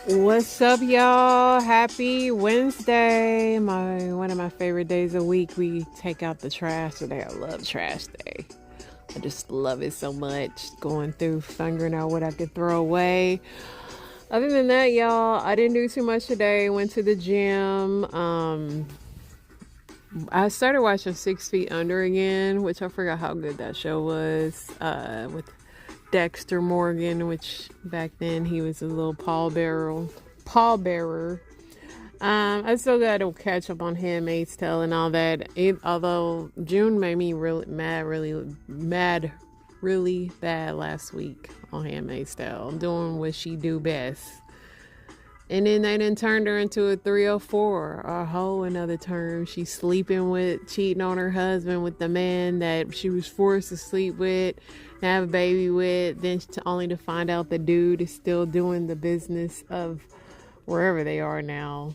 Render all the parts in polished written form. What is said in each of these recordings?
What's up, y'all? Happy Wednesday. One of my favorite days of the week. We take out the trash today. I love trash day. I just love it so much. Going through figuring out what I could throw away. Other than that, y'all, I didn't do too much today. Went to the gym. I started watching 6 Feet Under again, which I forgot how good that show was. With Dexter Morgan, which back then he was a little pallbearer. I still got to catch up on Handmaid's Tale and all that. Although June made me really bad last week on Handmaid's Tale, doing what she do best. And then they done turned her into a 304, a whole another term. She's sleeping with, cheating on her husband with the man that she was forced to sleep with, have a baby with, then only to find out the dude is still doing the business of wherever they are now.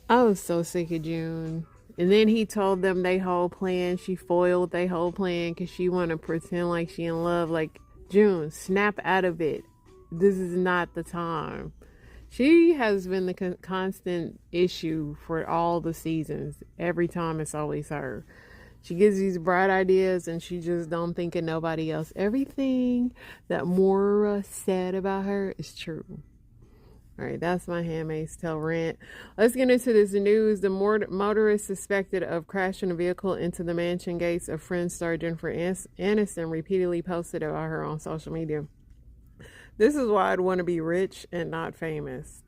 I was so sick of June. And then he told them they whole plan. She foiled they whole plan because she want to pretend like she in love. Like, June, snap out of it. This is not the time. She has been the constant issue for all the seasons. Every time it's always her. She gives these bright ideas and she just don't think of nobody else. Everything that Maura said about her is true. All right, that's my Handmaid's Tale rant. Let's get into this news. The motorist suspected of crashing a vehicle into the mansion gates of Friends star Jennifer Aniston repeatedly posted about her on social media. This is why I'd want to be rich and not famous.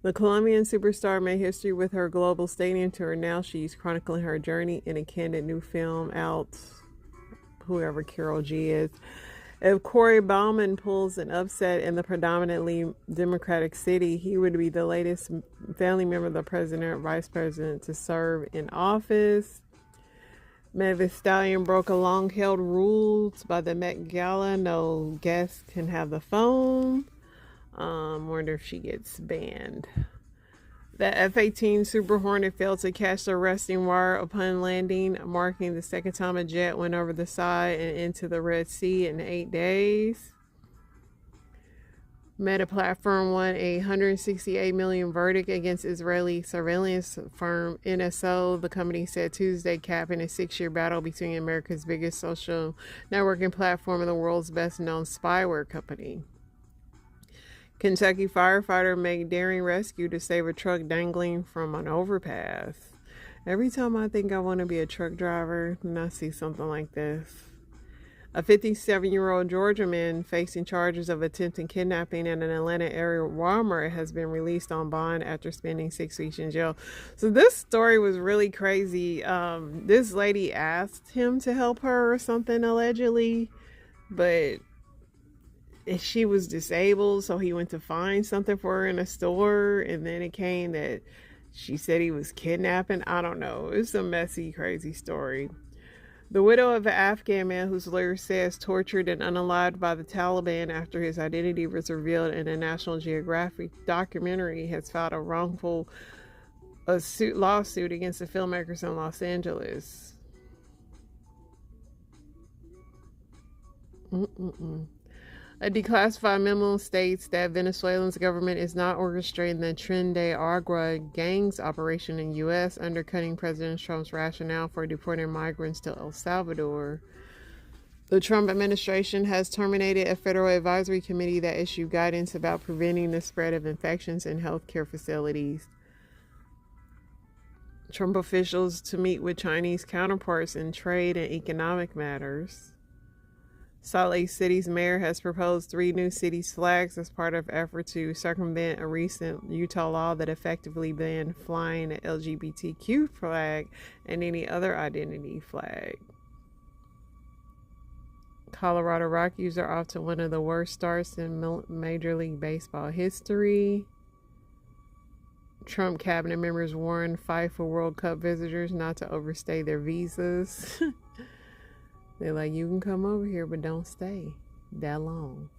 The Colombian superstar made history with her global stadium tour. Now she's chronicling her journey in a candid new film out, whoever Carol G is. If Corey Bauman pulls an upset in the predominantly Democratic city, he would be the latest family member of the president or vice president to serve in office. Meg Thee Stallion broke a long-held rules by the Met Gala. No guest can have the phone. Wonder if she gets banned. The F-18 Super Hornet failed to catch the arresting wire upon landing, marking the second time a jet went over the side and into the Red Sea in 8 days. Meta Platform won a $168 million verdict against Israeli surveillance firm NSO, the company said Tuesday, capping a 6-year battle between America's biggest social networking platform and the world's best-known spyware company. Kentucky firefighter made daring rescue to save a truck dangling from an overpass. Every time I think I want to be a truck driver, and I see something like this. A 57-year-old Georgia man facing charges of attempted kidnapping at an Atlanta area Walmart has been released on bond after spending 6 weeks in jail. So this story was really crazy. This lady asked him to help her or something, allegedly, but she was disabled, so he went to find something for her in a store, and then it came that she said he was kidnapping. I don't know. It's a messy, crazy story. The widow of an Afghan man whose lawyer says tortured and unalived by the Taliban after his identity was revealed in a National Geographic documentary has filed a lawsuit against the filmmakers in Los Angeles. A declassified memo states that Venezuela's government is not orchestrating the Tren de Agua gangs operation in the U.S., undercutting President Trump's rationale for deporting migrants to El Salvador. The Trump administration has terminated a federal advisory committee that issued guidance about preventing the spread of infections in healthcare facilities. Trump officials to meet with Chinese counterparts in trade and economic matters. Salt Lake City's mayor has proposed 3 new city's flags as part of effort to circumvent a recent Utah law that effectively banned flying an LGBTQ flag and any other identity flag. Colorado Rockies are off to one of the worst starts in Major League Baseball history. Trump cabinet members warn FIFA World Cup visitors not to overstay their visas. They're like, you can come over here, but don't stay that long.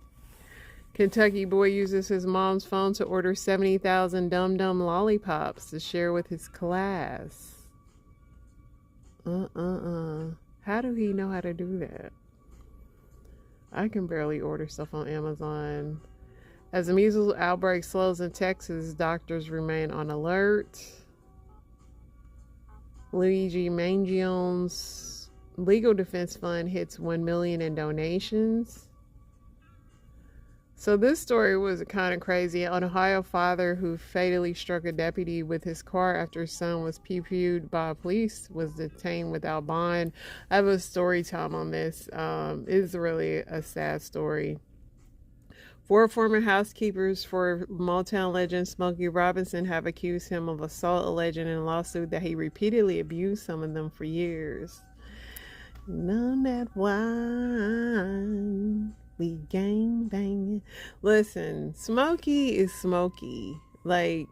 Kentucky boy uses his mom's phone to order 70,000 Dum Dum lollipops to share with his class. How do he know how to do that? I can barely order stuff on Amazon. As the measles outbreak slows in Texas, doctors remain on alert. Luigi Mangione's legal defense fund hits $1 million in donations. So this story was kind of crazy. An Ohio father who fatally struck a deputy with his car after his son was pew-pewed by police was detained without bond. I have a story time on this. It's really a sad story. 4 former housekeepers for Motown legend Smokey Robinson have accused him of assault alleged in a lawsuit that he repeatedly abused some of them for years. None that wine. We gang banging. Listen, Smokey is Smokey. Like,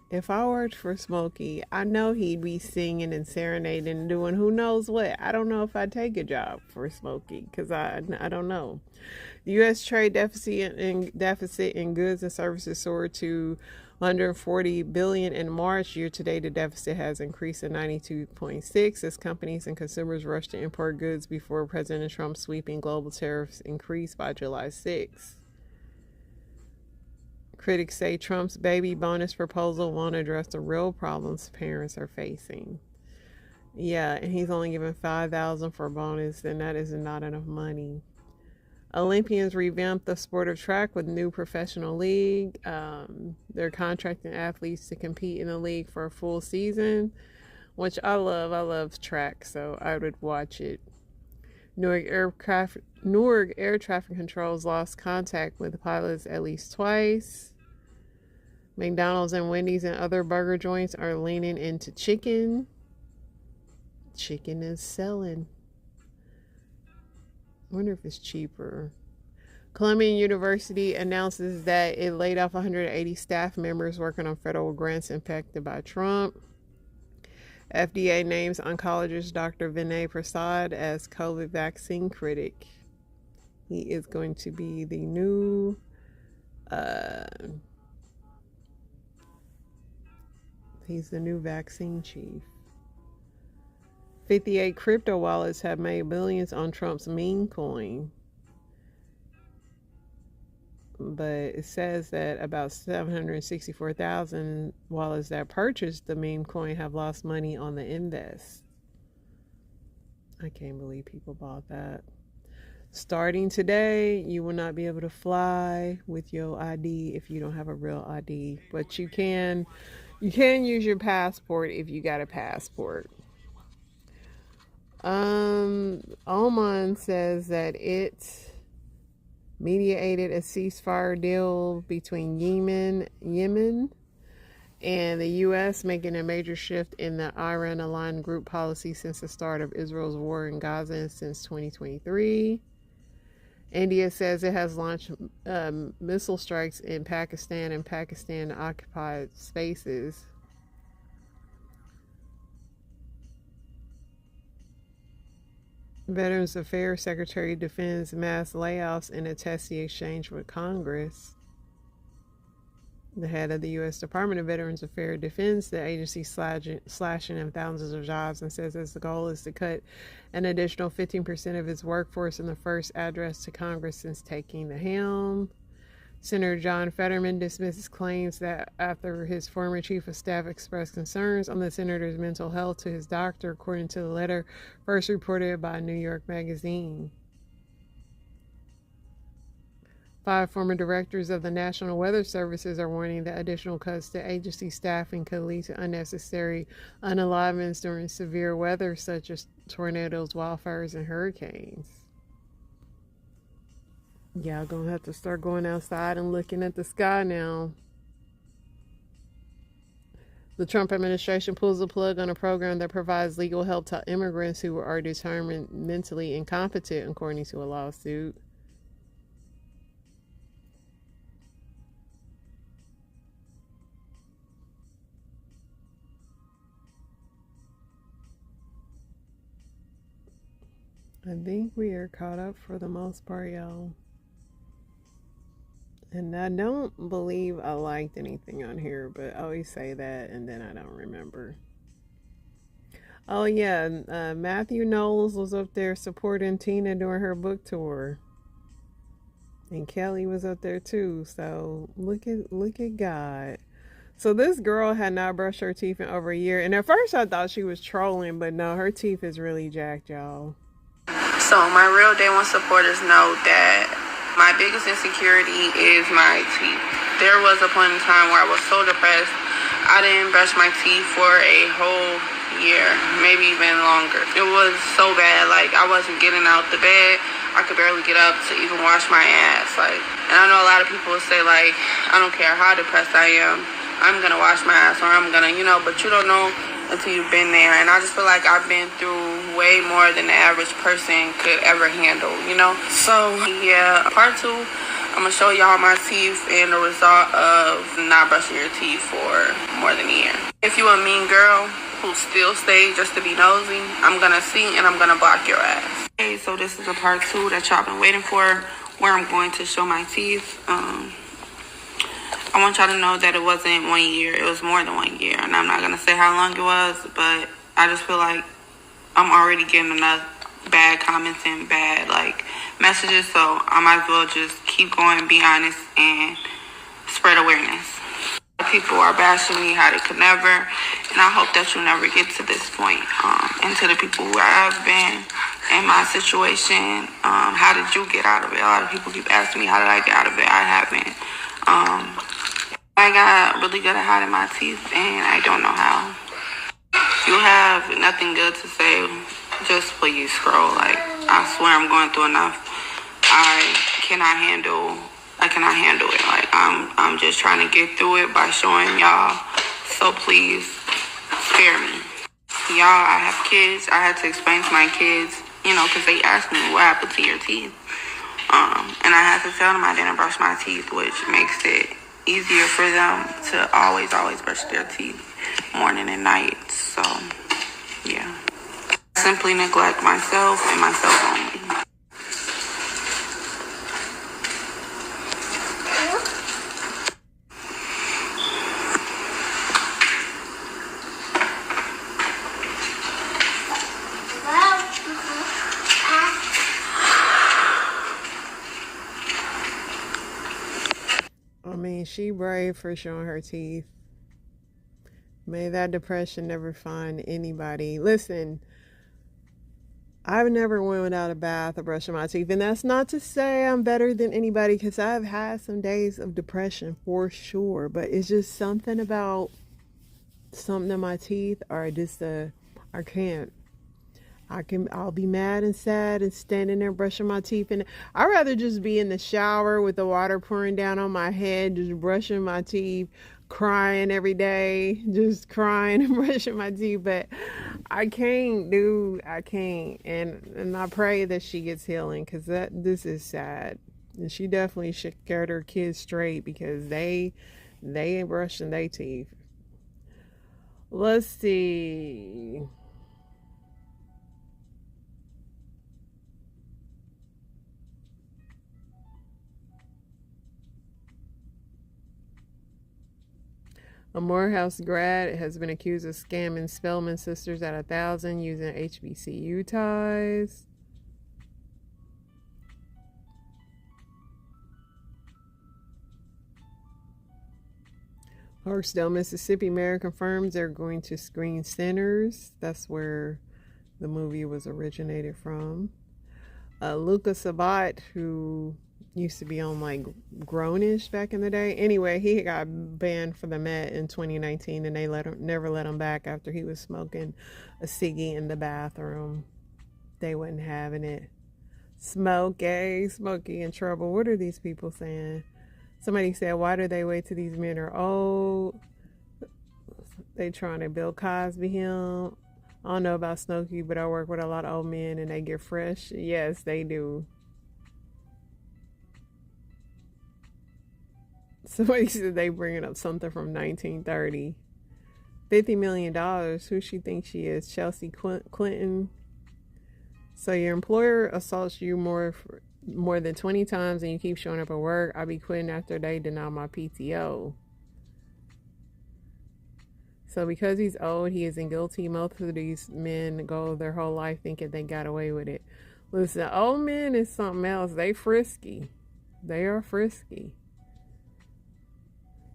if I worked for Smokey, I know he'd be singing and serenading and doing who knows what. I don't know if I'd take a job for Smokey because I don't know. The U.S. trade deficit in goods and services soared to $140 billion in March. Year to date, the deficit has increased to 92.6 as companies and consumers rush to import goods before President Trump's sweeping global tariffs increased by July 6. Critics say Trump's baby bonus proposal won't address the real problems parents are facing. Yeah, and he's only given $5,000 for a bonus, and that is not enough money. Olympians revamped the sport of track with new professional league. They're contracting athletes to compete in the league for a full season, which I love. I love track, so I would watch it. Newark Air Traffic Controls lost contact with pilots at least twice. McDonald's and Wendy's and other burger joints are leaning into chicken. Chicken is selling. I wonder if it's cheaper. Columbia University announces that it laid off 180 staff members working on federal grants impacted by Trump. FDA names oncologist Dr. Vinay Prasad as COVID vaccine critic. He is going to be the new he's the new vaccine chief. 58 crypto wallets have made billions on Trump's meme coin. But it says that about 764,000 wallets that purchased the meme coin have lost money on the invest. I can't believe people bought that. Starting today, you will not be able to fly with your ID if you don't have a real ID. But you can use your passport if you got a passport. Oman says that it mediated a ceasefire deal between Yemen and the U.S., making a major shift in the Iran-aligned group policy since the start of Israel's war in Gaza since 2023. India says it has launched missile strikes in Pakistan and Pakistan-occupied spaces. Veterans Affairs Secretary defends mass layoffs in a testy exchange with Congress. The head of the U.S. Department of Veterans Affairs defends the agency slashing of thousands of jobs and says the goal is to cut an additional 15% of its workforce in the first address to Congress since taking the helm. Senator John Fetterman dismisses claims that after his former chief of staff expressed concerns on the senator's mental health to his doctor, according to the letter first reported by New York Magazine. 5 former directors of the National Weather Services are warning that additional cuts to agency staffing could lead to unnecessary unalignments during severe weather such as tornadoes, wildfires, and hurricanes. Y'all gonna have to start going outside and looking at the sky now. The Trump administration pulls the plug on a program that provides legal help to immigrants who are determined mentally incompetent, according to a lawsuit. I think we are caught up for the most part, y'all. And I don't believe I liked anything on here, but I always say that and then I don't remember. Oh yeah, Matthew Knowles was up there supporting Tina during her book tour. And Kelly was up there too. So look at God. So this girl had not brushed her teeth in over a year. And at first I thought she was trolling, but no, her teeth is really jacked, y'all. So my real day one supporters know that my biggest insecurity is my teeth. There was a point in time where I was so depressed, I didn't brush my teeth for a whole year, maybe even longer. It was so bad, like I wasn't getting out the bed. I could barely get up to even wash my ass. And I know a lot of people say like, I don't care how depressed I am, I'm gonna wash my ass, or I'm gonna, but you don't know until you've been there. And I just feel like I've been through way more than the average person could ever handle, So yeah, part 2, I'm gonna show y'all my teeth and the result of not brushing your teeth for more than a year. If you a mean girl who still stays just to be nosy, I'm gonna see and I'm gonna block your ass. Okay, so this is a part 2 that y'all been waiting for, where I'm going to show my teeth. I want y'all to know that it wasn't 1 year, it was more than 1 year. And I'm not gonna say how long it was, but I just feel like I'm already getting enough bad comments and bad messages, so I might as well just keep going, be honest, and spread awareness. People are bashing me how they could never, and I hope that you never get to this point. And to the people who have been in my situation, how did you get out of it? A lot of people keep asking me, how did I get out of it? I haven't. I got really good at hiding my teeth, and I don't know how. If you have nothing good to say, just please scroll. I swear I'm going through enough. I cannot handle it. I'm just trying to get through it by showing y'all. So please spare me. Y'all, I have kids. I had to explain to my kids, because they asked me what happened to your teeth. And I had to tell them I didn't brush my teeth, which makes it easier for them to always brush their teeth morning and night. So yeah, simply neglect myself and myself only. I mean, she brave for showing her teeth. May that depression never find anybody. Listen, I've never went without a bath or brushing my teeth. And that's not to say I'm better than anybody, because I've had some days of depression for sure. But it's just something about something in my teeth, or just I can't. I'll be mad and sad and standing there brushing my teeth, and I'd rather just be in the shower with the water pouring down on my head, just brushing my teeth, crying every day, just crying and brushing my teeth. But I can't, dude. I can't. And I pray that she gets healing, because this is sad. And she definitely should get her kids straight, because they ain't brushing their teeth. Let's see. A Morehouse grad has been accused of scamming Spelman sisters at 1,000 using HBCU ties. Hartsdale, Mississippi, mayor confirms they're going to screen Sinners. That's where the movie was originated from. Luka Sabat, who used to be on Grownish back in the day. Anyway, he got banned for the Met in 2019, and they never let him back after he was smoking a ciggy in the bathroom. They wasn't having it. Smokey in trouble. What are these people saying? Somebody said, why do they wait till these men are old? They trying to Bill Cosby him. I don't know about Smokey, but I work with a lot of old men and they get fresh. Yes, they do. Somebody said they bringing up something from 1930. $50 million. Who she thinks she is? Chelsea Clinton. So your employer assaults you more than 20 times and you keep showing up at work. I'll be quitting after they deny my PTO. So because he's old, he isn't guilty. Most of these men go their whole life thinking they got away with it. Listen, old men is something else. They frisky. They are frisky.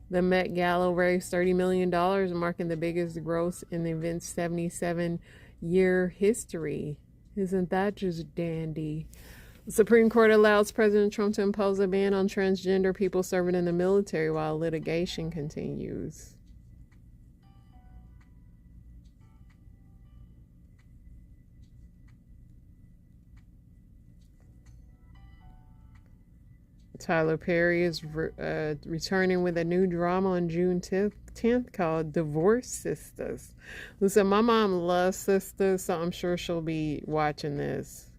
The Met Gala raised $30 million, marking the biggest gross in the event's 77-year history. Isn't that just dandy? The Supreme Court allows President Trump to impose a ban on transgender people serving in the military while litigation continues. Tyler Perry is returning with a new drama on June 10th called Divorce Sisters. Listen, my mom loves Sisters, so I'm sure she'll be watching this.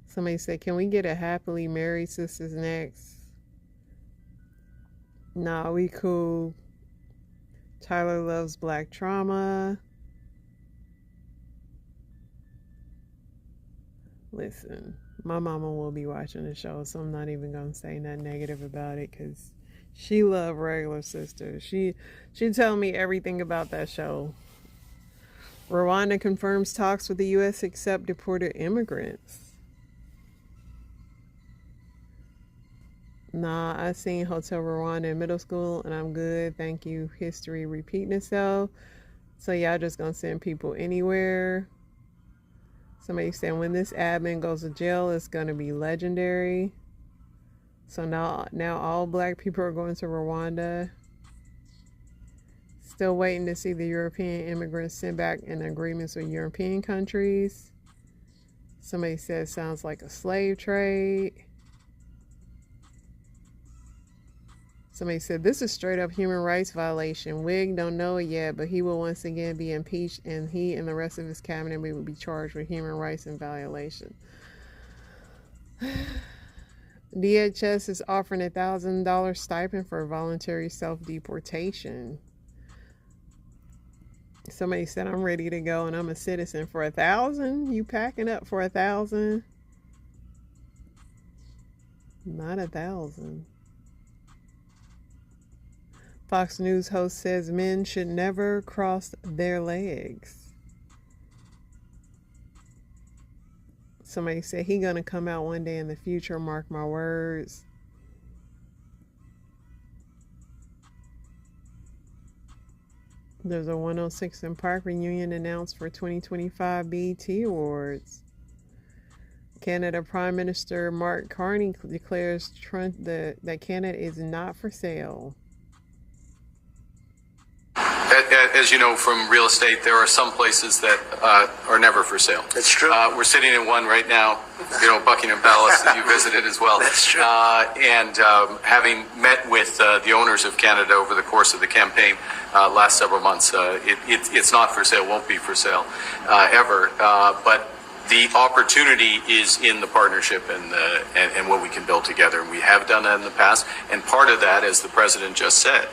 Somebody said, can we get a Happily Married Sisters next? Nah, we cool. Tyler loves black trauma. Listen, my mama will be watching the show, so I'm not even gonna say nothing negative about it, because she loved Regular Sisters. She tell me everything about that show. Rwanda confirms talks with the U.S. to accept deported immigrants. Nah, I seen Hotel Rwanda in middle school, and I'm good. Thank you. History repeating itself. So y'all just gonna send people anywhere? Somebody said when this admin goes to jail, it's going to be legendary. So now all black people are going to Rwanda. Still waiting to see the European immigrants sent back in agreements with European countries. Somebody said sounds like a slave trade. Somebody said this is straight up human rights violation. Wig don't know it yet, but he will once again be impeached, and he and the rest of his cabinet will be charged with human rights and violation. DHS is offering $1,000 stipend for voluntary self-deportation. Somebody said I'm ready to go and I'm a citizen for $1,000. You packing up for $1,000? Not $1,000. Fox News host says men should never cross their legs. Somebody said he gonna come out one day in the future, mark my words. There's a 106 in Park reunion announced for 2025 BET Awards. Canada Prime Minister Mark Carney declares that Canada is not for sale. As you know from real estate, there are some places that are never for sale. That's true. We're sitting in one right now, Buckingham Palace that you visited as well. That's true. And having met with the owners of Canada over the course of the campaign last several months, it's not for sale, won't be for sale ever. But the opportunity is in the partnership and what we can build together. And we have done that in the past. And part of that, as the president just said,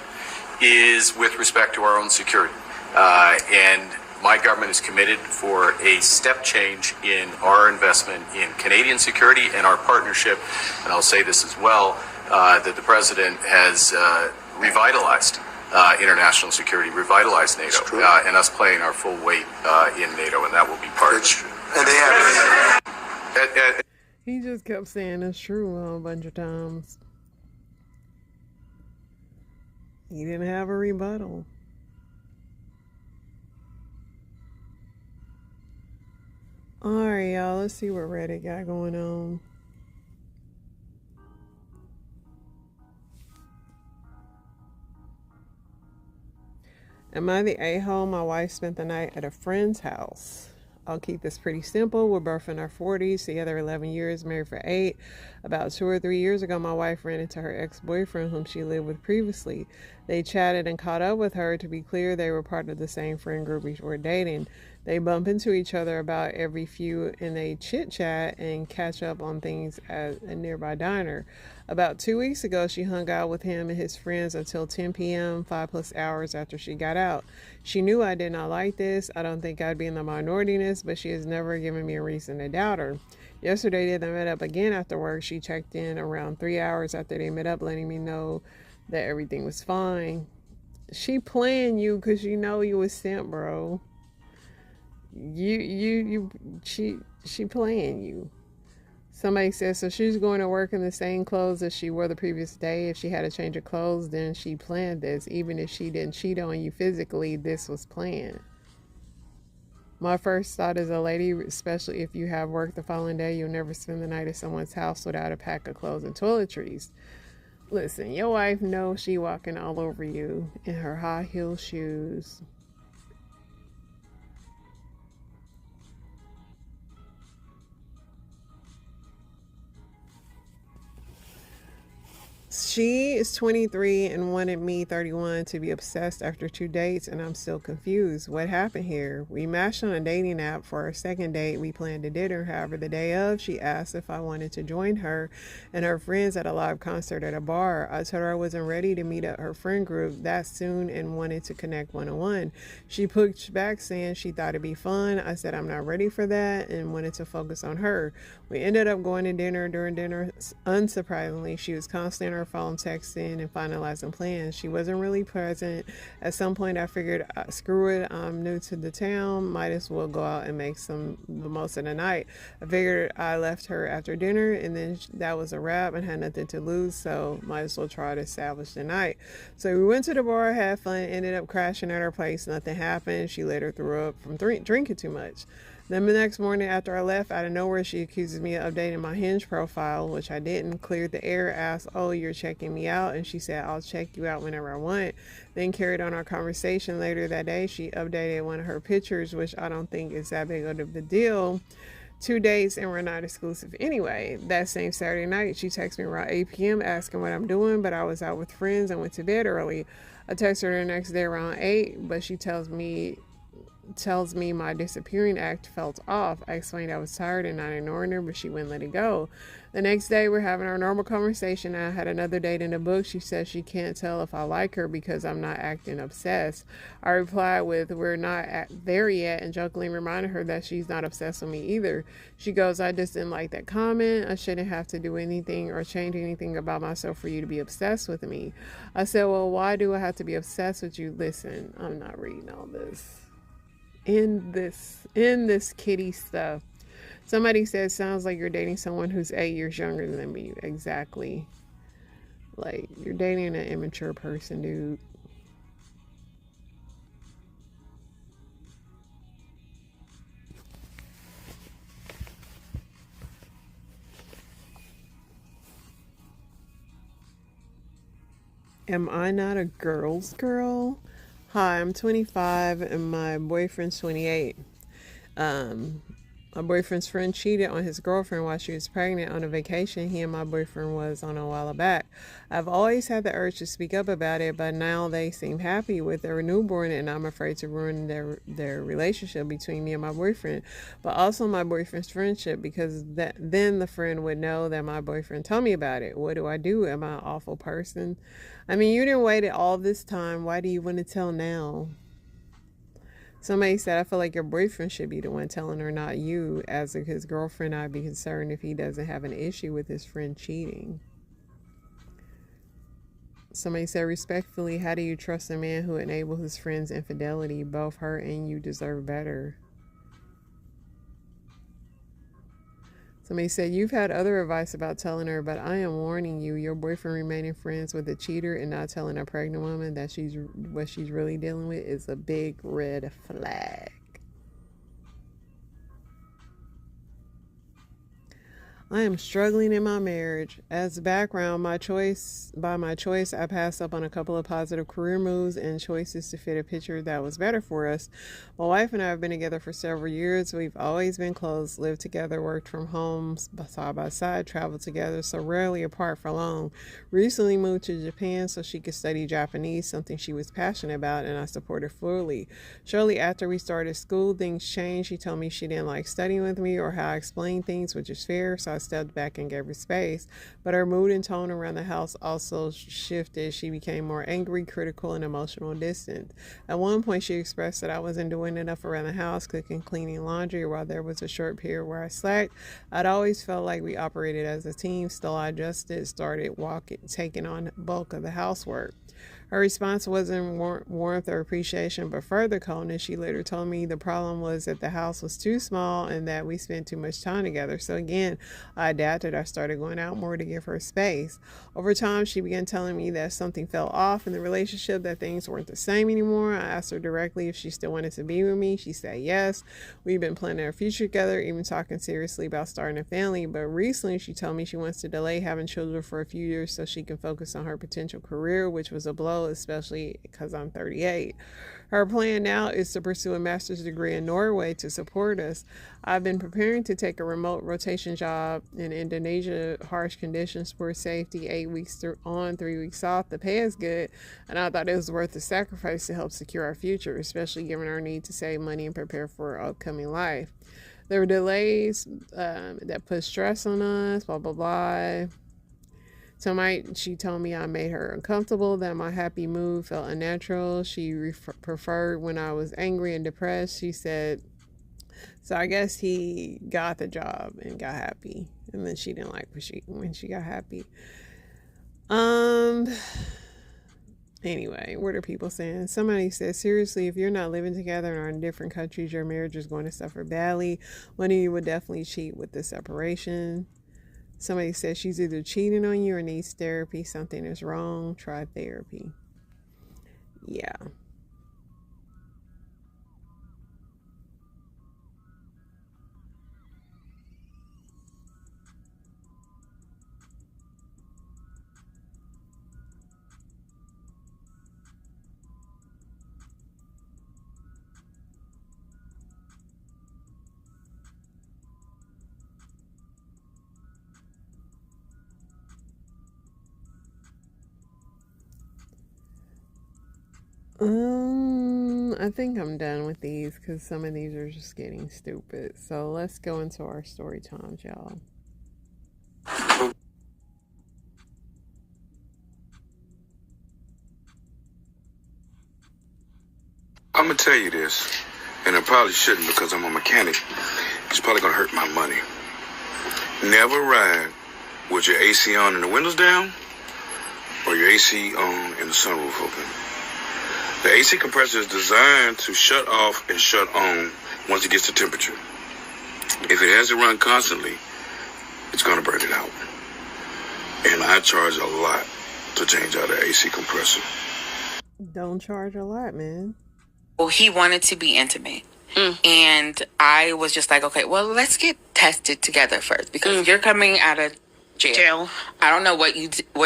is with respect to our own security. And my government is committed for a step change in our investment in Canadian security and our partnership. And I'll say this as well, that the president has revitalized international security, revitalized NATO, and us playing our full weight in NATO, and that will be part of it. And they have. He just kept saying it's true a bunch of times. He didn't have a rebuttal. Alright, y'all. Let's see what Reddit got going on. Am I the a-hole? My wife spent the night at a friend's house. I'll keep this pretty simple. We're both in our 40s, together 11 years, married for 8. About 2 or 3 years ago, my wife ran into her ex-boyfriend, whom she lived with previously. They chatted and caught up with her. To be clear, they were part of the same friend group before dating. They bump into each other about every few, and they chit-chat and catch up on things at a nearby diner. About 2 weeks ago, she hung out with him and his friends until 10 p.m., 5+ hours after she got out. She knew I did not like this. I don't think I'd be in the minority in this, but she has never given me a reason to doubt her. Yesterday, they met up again after work. She checked in around 3 hours after they met up, letting me know that everything was fine. She playing you because you know you was sent, bro. She playing you. Somebody says, so she's going to work in the same clothes as she wore the previous day. If she had a change of clothes, then she planned this. Even if she didn't cheat on you physically, this was planned. My first thought as a lady, especially if you have work the following day, you'll never spend the night at someone's house without a pack of clothes and toiletries. Listen, your wife knows she walking all over you in her high heel shoes. She is 23 and wanted me, 31, to be obsessed after 2 dates, and I'm still confused. What happened here? We matched on a dating app for our second date. We planned a dinner. However, the day of, she asked if I wanted to join her and her friends at a live concert at a bar. I told her I wasn't ready to meet up her friend group that soon and wanted to connect one-on-one. She pushed back, saying she thought it'd be fun. I said I'm not ready for that and wanted to focus on her. We ended up going to dinner. During dinner, unsurprisingly, she was constantly on her phone texting and finalizing plans. She wasn't really present. At some point I figured, screw it, I'm new to the town, might as well go out and make the most of the night. I figured I left her after dinner and then that was a wrap and had nothing to lose, so might as well try to establish the night. So we went to the bar, had fun, ended up crashing at her place. Nothing happened. She later threw up from drinking too much. Then the next morning after I left, out of nowhere, she accuses me of updating my Hinge profile, which I didn't. Cleared the air, asked, oh, you're checking me out? And she said, I'll check you out whenever I want. Then carried on our conversation. Later that day, she updated one of her pictures, which I don't think is that big of a deal. 2 dates and we're not exclusive anyway. That same Saturday night, she texted me around 8 p.m. asking what I'm doing, but I was out with friends and went to bed early. I texted her the next day around 8, but she tells me my disappearing act felt off. I explained I was tired and not ignoring her, but she wouldn't let it go. The next day, we're having our normal conversation. I had another date in the book. She says she can't tell if I like her because I'm not acting obsessed. I replied with, we're not there yet, and jokingly reminded her that she's not obsessed with me either. She goes, I just didn't like that comment. I shouldn't have to do anything or change anything about myself for you to be obsessed with me. I said, well, why do I have to be obsessed with you? Listen, I'm not reading all this. In this kitty stuff. Somebody says, sounds like you're dating someone who's 8 years younger than me. Exactly. Like, you're dating an immature person, dude. Am I not a girl's girl? Hi, I'm 25 and my boyfriend's 28. My boyfriend's friend cheated on his girlfriend while she was pregnant on a vacation he and my boyfriend was on a while back. I've always had the urge to speak up about it, but now they seem happy with their newborn and I'm afraid to ruin their relationship between me and my boyfriend, but also my boyfriend's friendship, because then the friend would know that my boyfriend told me about it. What do I do? Am I an awful person? I mean, you didn't wait all this time. Why do you want to tell now? Somebody said, I feel like your boyfriend should be the one telling her, not you. As his girlfriend, I'd be concerned if he doesn't have an issue with his friend cheating. Somebody said, respectfully, how do you trust a man who enables his friend's infidelity? Both her and you deserve better. Somebody said, you've had other advice about telling her, but I am warning you, your boyfriend remaining friends with a cheater and not telling a pregnant woman that what she's really dealing with is a big red flag. I am struggling in my marriage. As background, by my choice, I passed up on a couple of positive career moves and choices to fit a picture that was better for us. My wife and I have been together for several years. We've always been close, lived together, worked from home side by side, traveled together, so rarely apart for long. Recently moved to Japan so she could study Japanese, something she was passionate about, and I supported fully. Shortly after we started school, things changed. She told me she didn't like studying with me or how I explained things, which is fair, so I stepped back and gave her space, but her mood and tone around the house also shifted. She became more angry, critical, and emotional distant. At one point, she expressed that I wasn't doing enough around the house, cooking, cleaning, laundry. While there was a short period where I slacked, I'd always felt like we operated as a team. Still, I adjusted, started taking on bulk of the housework. Her response wasn't warmth or appreciation, but further coldness. She later told me the problem was that the house was too small and that we spent too much time together. So again, I adapted. I started going out more to give her space. Over time, she began telling me that something fell off in the relationship, that things weren't the same anymore. I asked her directly if she still wanted to be with me. She said yes. We've been planning our future together, even talking seriously about starting a family. But recently, she told me she wants to delay having children for a few years so she can focus on her potential career, which was a blow, especially because I'm 38. Her plan now is to pursue a master's degree in Norway to support us. I've been preparing to take a remote rotation job in Indonesia, harsh conditions, poor safety, 8 weeks on, 3 weeks off. The pay is good, and I thought it was worth the sacrifice to help secure our future, especially given our need to save money and prepare for our upcoming life. There were delays that put stress on us, blah, blah, blah. She told me I made her uncomfortable, that my happy mood felt unnatural. She preferred when I was angry and depressed. She said, so I guess he got the job and got happy. And then she didn't like when she got happy. Anyway, what are people saying? Somebody said, seriously, if you're not living together and are in different countries, your marriage is going to suffer badly. One of you would definitely cheat with the separation. Somebody said she's either cheating on you or needs therapy. Something is wrong. Try therapy. Yeah. I think I'm done with these because some of these are just getting stupid. So let's go into our story times, y'all. I'm gonna tell you this, and I probably shouldn't because I'm a mechanic. It's probably gonna hurt my money. Never ride with your AC on and the windows down, or your AC on and the sunroof open. The AC compressor is designed to shut off and shut on once it gets to temperature. If it has to run constantly, it's gonna burn it out. And I charge a lot to change out the AC compressor. Don't charge a lot, man. Well, he wanted to be intimate. And I was just like, okay, well, let's get tested together first because you're coming out of jail. I don't know what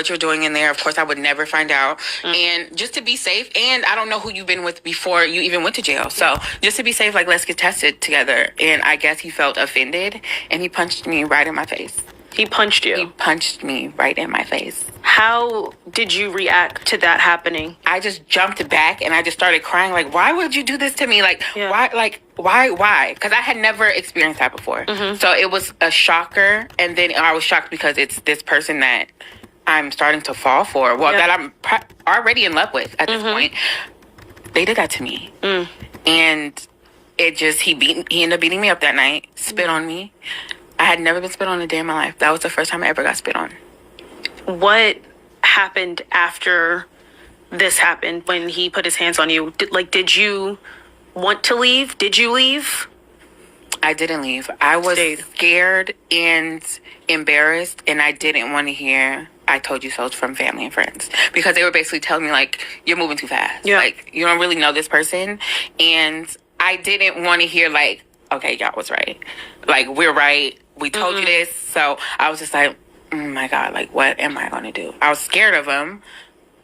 you're doing in there. Of course, I would never find out. And just to be safe, and I don't know who you've been with before you even went to jail. So just to be safe, like, let's get tested together. And I guess he felt offended, and he punched me right in my face. He punched you? He punched me right in my face. How did you react to that happening? I just jumped back and I just started crying. Like, why would you do this to me? Like, why? Because I had never experienced that before. So it was a shocker. And then I was shocked because it's this person that I'm starting to fall for. Well, that I'm already in love with at this point. They did that to me. And it just, he ended up beating me up that night, spit on me. I had never been spit on a day in my life. That was the first time I ever got spit on. What happened after this happened when he put his hands on you? Did you want to leave? Did you leave? I didn't leave. I was scared and embarrassed, and I didn't want to hear "I told you so" from family and friends because they were basically telling me, like, you're moving too fast. Like, you don't really know this person. And I didn't want to hear, like, okay, y'all was right. Like, we're right. We told you this. So I was just like, oh my God, like, what am I going to do? I was scared of him,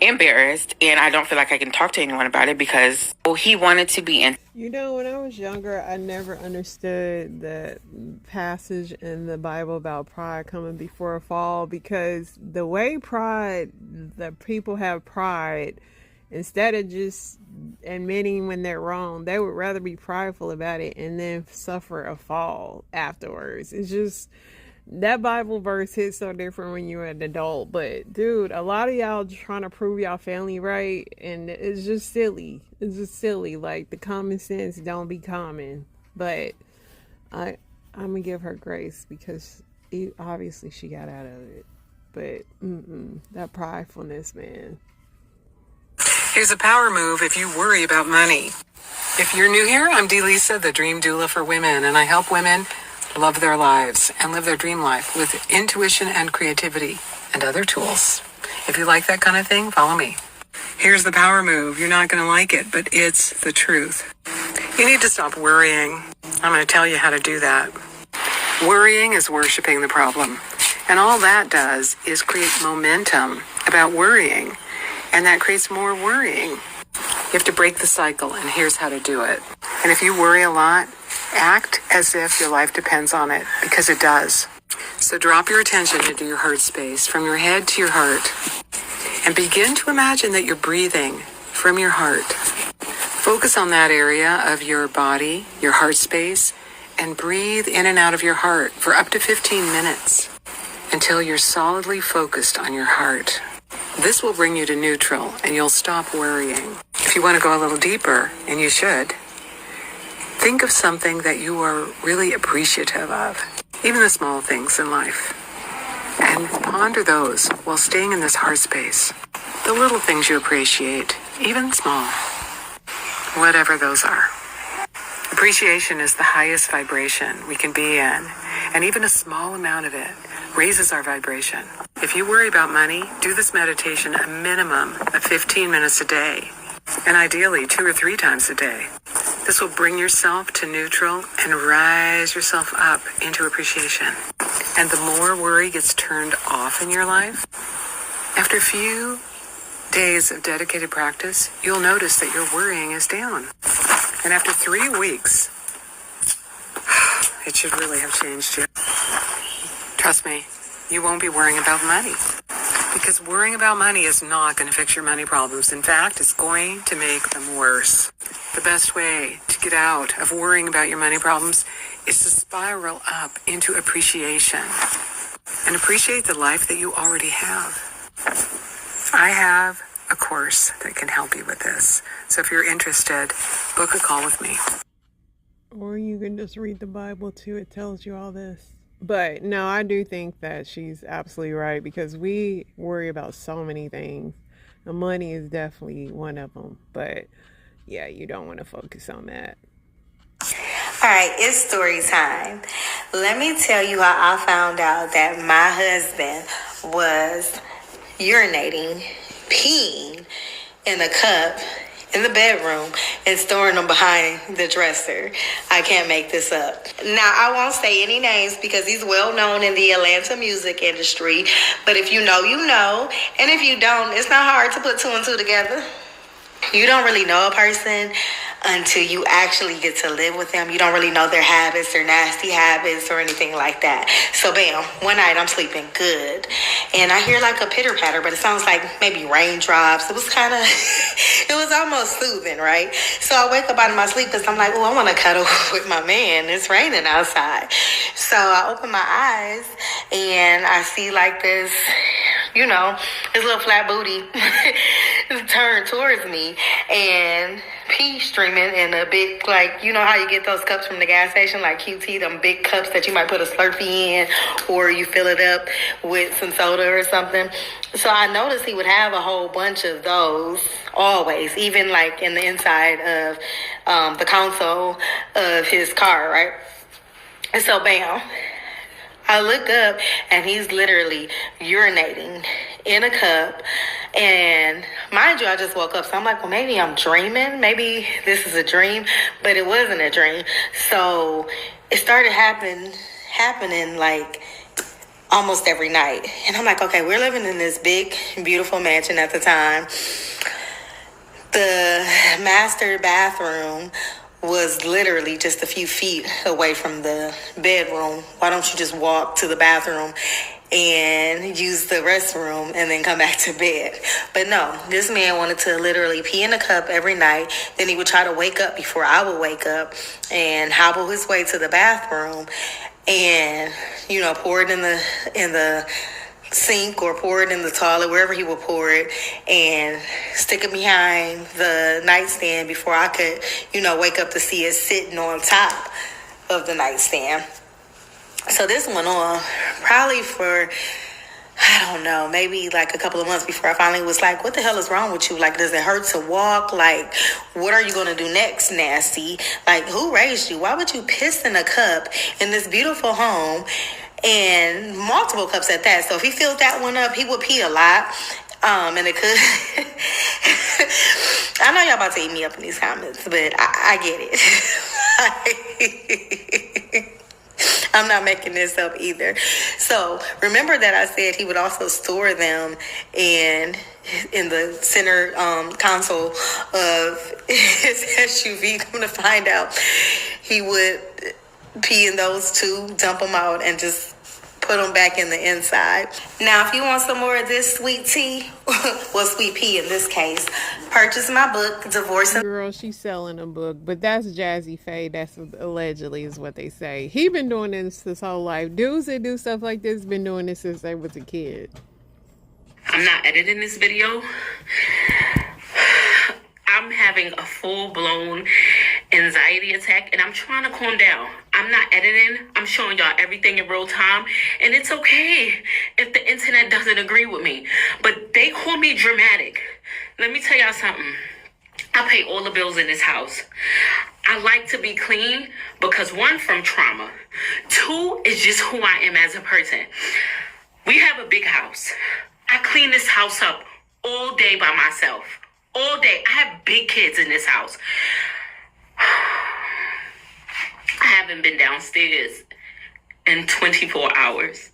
embarrassed, and I don't feel like I can talk to anyone about it because he wanted to be in. You know, when I was younger, I never understood the passage in the Bible about pride coming before a fall because the way the people have pride, instead of just admitting when they're wrong, they would rather be prideful about it and then suffer a fall afterwards. It's just, that Bible verse hits so different when you're an adult. But dude, a lot of y'all trying to prove y'all family right, and it's just silly. It's just silly. Like, the common sense don't be common. But I'm gonna give her grace because obviously she got out of it. But that pridefulness, man. Here's a power move if you worry about money. If you're new here, I'm Dee Lisa, the Dream Doula for Women, and I help women love their lives and live their dream life with intuition and creativity and other tools. If you like that kind of thing, follow me. Here's the power move. You're not going to like it, but it's the truth. You need to stop worrying. I'm going to tell you how to do that. Worrying is worshiping the problem. And all that does is create momentum about worrying. And that creates more worrying. You have to break the cycle, and here's how to do it. And if you worry a lot, act as if your life depends on it, because it does. So drop your attention into your heart space, from your head to your heart, and begin to imagine that you're breathing from your heart. Focus on that area of your body, your heart space, and breathe in and out of your heart for up to 15 minutes until you're solidly focused on your heart. This will bring you to neutral, and you'll stop worrying. If you want to go a little deeper, and you should, think of something that you are really appreciative of, even the small things in life, and ponder those while staying in this heart space. The little things you appreciate, even small, whatever those are. Appreciation is the highest vibration we can be in, and even a small amount of it raises our vibration. If you worry about money, do this meditation a minimum of 15 minutes a day, and ideally 2 or 3 times a day. This will bring yourself to neutral and rise yourself up into appreciation. And the more worry gets turned off in your life, after a few days of dedicated practice, you'll notice that your worrying is down. And after 3 weeks, it should really have changed you. Trust me, you won't be worrying about money. Because worrying about money is not going to fix your money problems. In fact, it's going to make them worse. The best way to get out of worrying about your money problems is to spiral up into appreciation. And appreciate the life that you already have. I have a course that can help you with this. So if you're interested, book a call with me. Or you can just read the Bible too. It tells you all this. But no, I do think that she's absolutely right, because we worry about so many things. And money is definitely one of them. But yeah, you don't want to focus on that. All right, it's story time. Let me tell you how I found out that my husband was urinating, peeing in a cup in the bedroom and storing them behind the dresser. I can't make this up. Now, I won't say any names because he's well known in the Atlanta music industry. But if you know, you know. And if you don't, it's not hard to put 2 and 2 together. You don't really know a person until you actually get to live with them. You don't really know their habits, their nasty habits, or anything like that. So bam, one night I'm sleeping good, and I hear like a pitter patter, but it sounds like maybe raindrops. It was kind of, it was almost soothing, right? So I wake up out of my sleep because I'm like, oh, I want to cuddle with my man. It's raining outside. So I open my eyes and I see like this, you know, his little flat booty turned towards me, and pee streaming in a big, like, you know how you get those cups from the gas station, like QT, them big cups that you might put a Slurpee in, or you fill it up with some soda or something. So I noticed he would have a whole bunch of those always, even like in the inside of the console of his car, right? And so bam, I look up and he's literally urinating in a cup. And mind you, I just woke up. So I'm like, well, maybe I'm dreaming. Maybe this is a dream. But it wasn't a dream. So it started happening like almost every night. And I'm like, okay, we're living in this big, beautiful mansion at the time. The master bathroom was literally just a few feet away from the bedroom. Why don't you just walk to the bathroom and use the restroom and then come back to bed? But no, this man wanted to literally pee in a cup every night. Then he would try to wake up before I would wake up and hobble his way to the bathroom and, you know, pour it in the sink or pour it in the toilet, wherever he would pour it, and stick it behind the nightstand before I could, you know, wake up to see it sitting on top of the nightstand. So this went on probably for I don't know, maybe like a couple of months before I finally was like, what the hell is wrong with you? Like, does it hurt to walk? Like, what are you going to do next, nasty? Like, who raised you? Why would you piss in a cup in this beautiful home, and multiple cups at that? So if he filled that one up, he would pee a lot. And it could. I know y'all about to eat me up in these comments, but I get it. I'm not making this up either. So remember that I said he would also store them in the center console of his SUV. Come to find out, he would pee in those too, dump them out, and just put them back in the inside. Now, if you want some more of this sweet tea, well, sweet pea in this case, purchase my book, Divorce and... Girl, she's selling a book, but that's Jazzy Faye. That's allegedly is what they say. He been doing this his whole life. Dudes that do stuff like this been doing this since they was a kid. I'm not editing this video. I'm having a full-blown anxiety attack, and I'm trying to calm down. I'm not editing. I'm showing y'all everything in real time, and it's okay if the internet doesn't agree with me. But they call me dramatic. Let me tell y'all something. I pay all the bills in this house. I like to be clean because, one, from trauma. Two, is just who I am as a person. We have a big house. I clean this house up all day by myself. All day. I have big kids in this house. I haven't been downstairs in 24 hours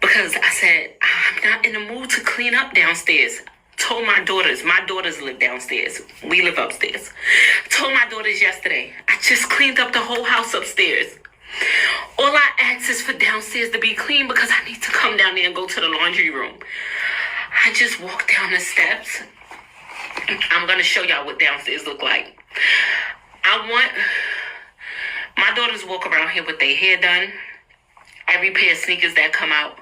because I said, I'm not in the mood to clean up downstairs. Told my daughters live downstairs. We live upstairs. Told my daughters yesterday, I just cleaned up the whole house upstairs. All I ask is for downstairs to be clean because I need to come down there and go to the laundry room. I just walked down the steps. I'm going to show y'all what downstairs look like. My daughters walk around here with their hair done. Every pair of sneakers that come out.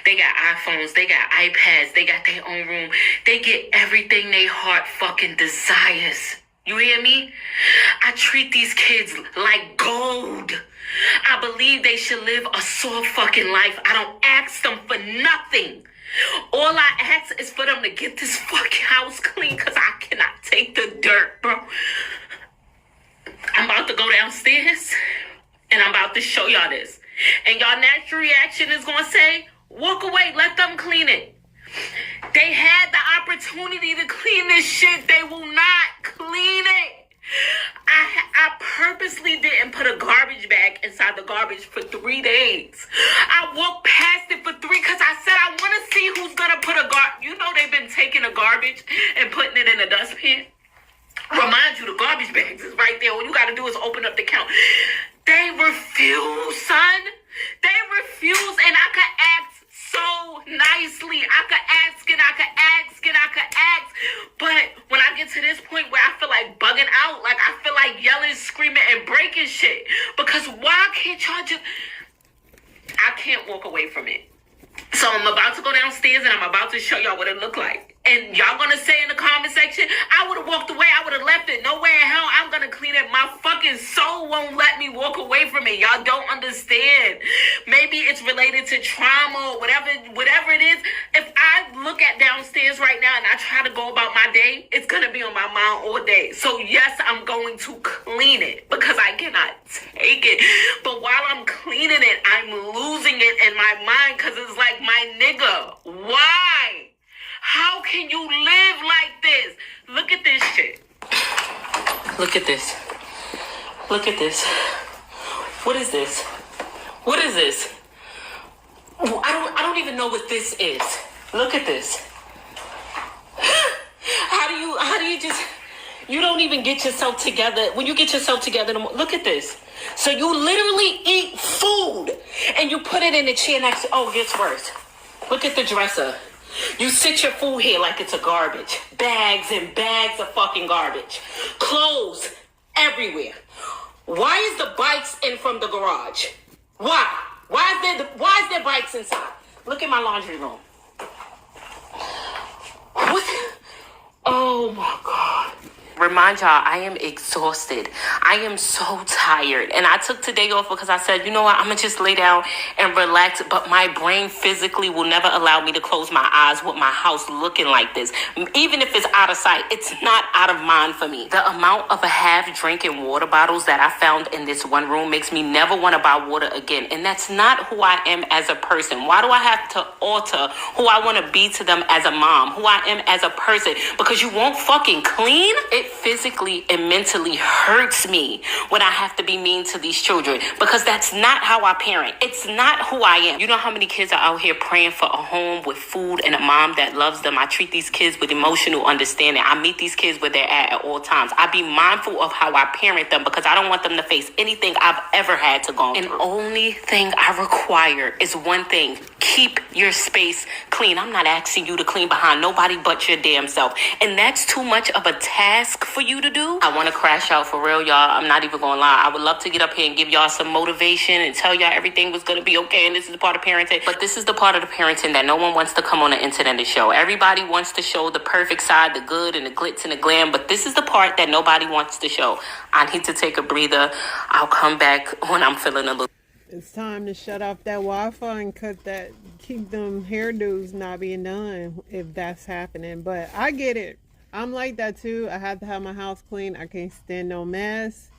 They got iPhones. They got iPads. They got their own room. They get everything they heart fucking desires. You hear me? I treat these kids like gold. I believe they should live a soft fucking life. I don't ask them for nothing. All I ask is for them to get this fucking house clean because I cannot take the dirt, bro. I'm about to go downstairs and I'm about to show y'all this. And y'all natural reaction is going to say, walk away, let them clean it. They had the opportunity to clean this shit. They will not clean it. I purposely didn't put a garbage bag inside the garbage for 3 days. I walked past it for 3 because I said I want to see who's going to put a You know they've been taking a garbage and putting it in a dustbin. Remind you, the garbage bags is right there. All you got to do is open up the count. They refuse, son. They refuse, and I could ask so nicely. I could ask and I could ask and I could ask. But when I get to this point where I feel like bugging out, like I feel like yelling, screaming, and breaking shit. Because why can't y'all just... I can't walk away from it. So I'm about to go downstairs and I'm about to show y'all what it looked like. And y'all gonna say in the comment section, I would have walked away, I would have left it. No way in hell I'm gonna clean it. My fucking soul won't let me walk away from it. Y'all don't understand. Maybe it's related to trauma or whatever it is. If I look at downstairs right now and I try to go about my day, it's gonna be on my mind all day. So yes, I'm going to clean it because I cannot take it. But while I'm cleaning it, I'm losing it in my mind because it's like, my nigga, why? How can you live like this? Look at this shit. Look at this. Look at this. What is this? What is this? I don't even know what this is. Look at this. How do you just... You don't even get yourself together. When you get yourself together, look at this. So you literally eat food and you put it in the chair next to... Oh, it gets worse. Look at the dresser. You sit your food here like it's a garbage. Bags and bags of fucking garbage. Clothes everywhere. Why is the bikes in from the garage? Why? Why is there bikes inside? Look at my laundry room. What? Oh my God. remind y'all, I am exhausted. I am so tired. And I took today off because I said, you know what, I'm going to just lay down and relax. But my brain physically will never allow me to close my eyes with my house looking like this. Even if it's out of sight, it's not out of mind for me. The amount of a half drinking water bottles that I found in this one room makes me never want to buy water again. And that's not who I am as a person. Why do I have to alter who I want to be to them as a mom, who I am as a person? Because you won't fucking clean? It physically and mentally hurts me when I have to be mean to these children, because that's not how I parent. It's not who I am. You know how many kids are out here praying for a home with food and a mom that loves them? I treat these kids with emotional understanding. I meet these kids where they're at all times. I be mindful of how I parent them because I don't want them to face anything I've ever had to go through. And only thing I require is one thing: keep your space clean. I'm not asking you to clean behind nobody but your damn self. And that's too much of a task for you to do. I want to crash out for real, y'all. I'm not even gonna lie. I would love to get up here and give y'all some motivation and tell y'all everything was gonna be okay and this is the part of parenting. But this is the part of the parenting that no one wants to come on the internet and show. Everybody wants to show the perfect side, the good and the glitz and the glam, but this is the part that nobody wants to show. I need to take a breather. I'll come back when I'm feeling a little. It's time to shut off that Wi-Fi and keep them hairdos not being done if that's happening. But I get it. I'm like that too. I have to have my house clean. I can't stand no mess.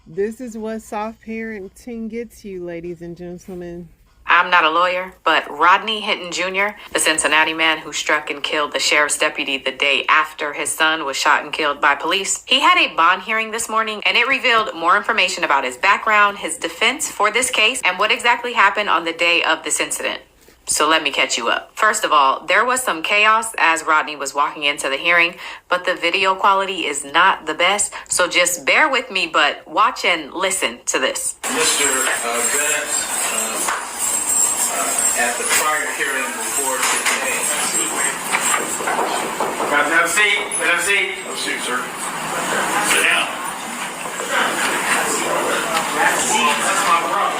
This is what soft parenting gets you, ladies and gentlemen. I'm not a lawyer, but Rodney Hinton Jr., the Cincinnati man who struck and killed the sheriff's deputy the day after his son was shot and killed by police, he had a bond hearing this morning, and it revealed more information about his background, his defense for this case, and what exactly happened on the day of this incident. So let me catch you up. First of all, there was some chaos as Rodney was walking into the hearing, but the video quality is not the best. So just bear with me, but watch and listen to this. Mr. Bennett, at the prior hearing before today. Have a seat. Have a seat. Have a seat, sir. Sit down. That's my problem.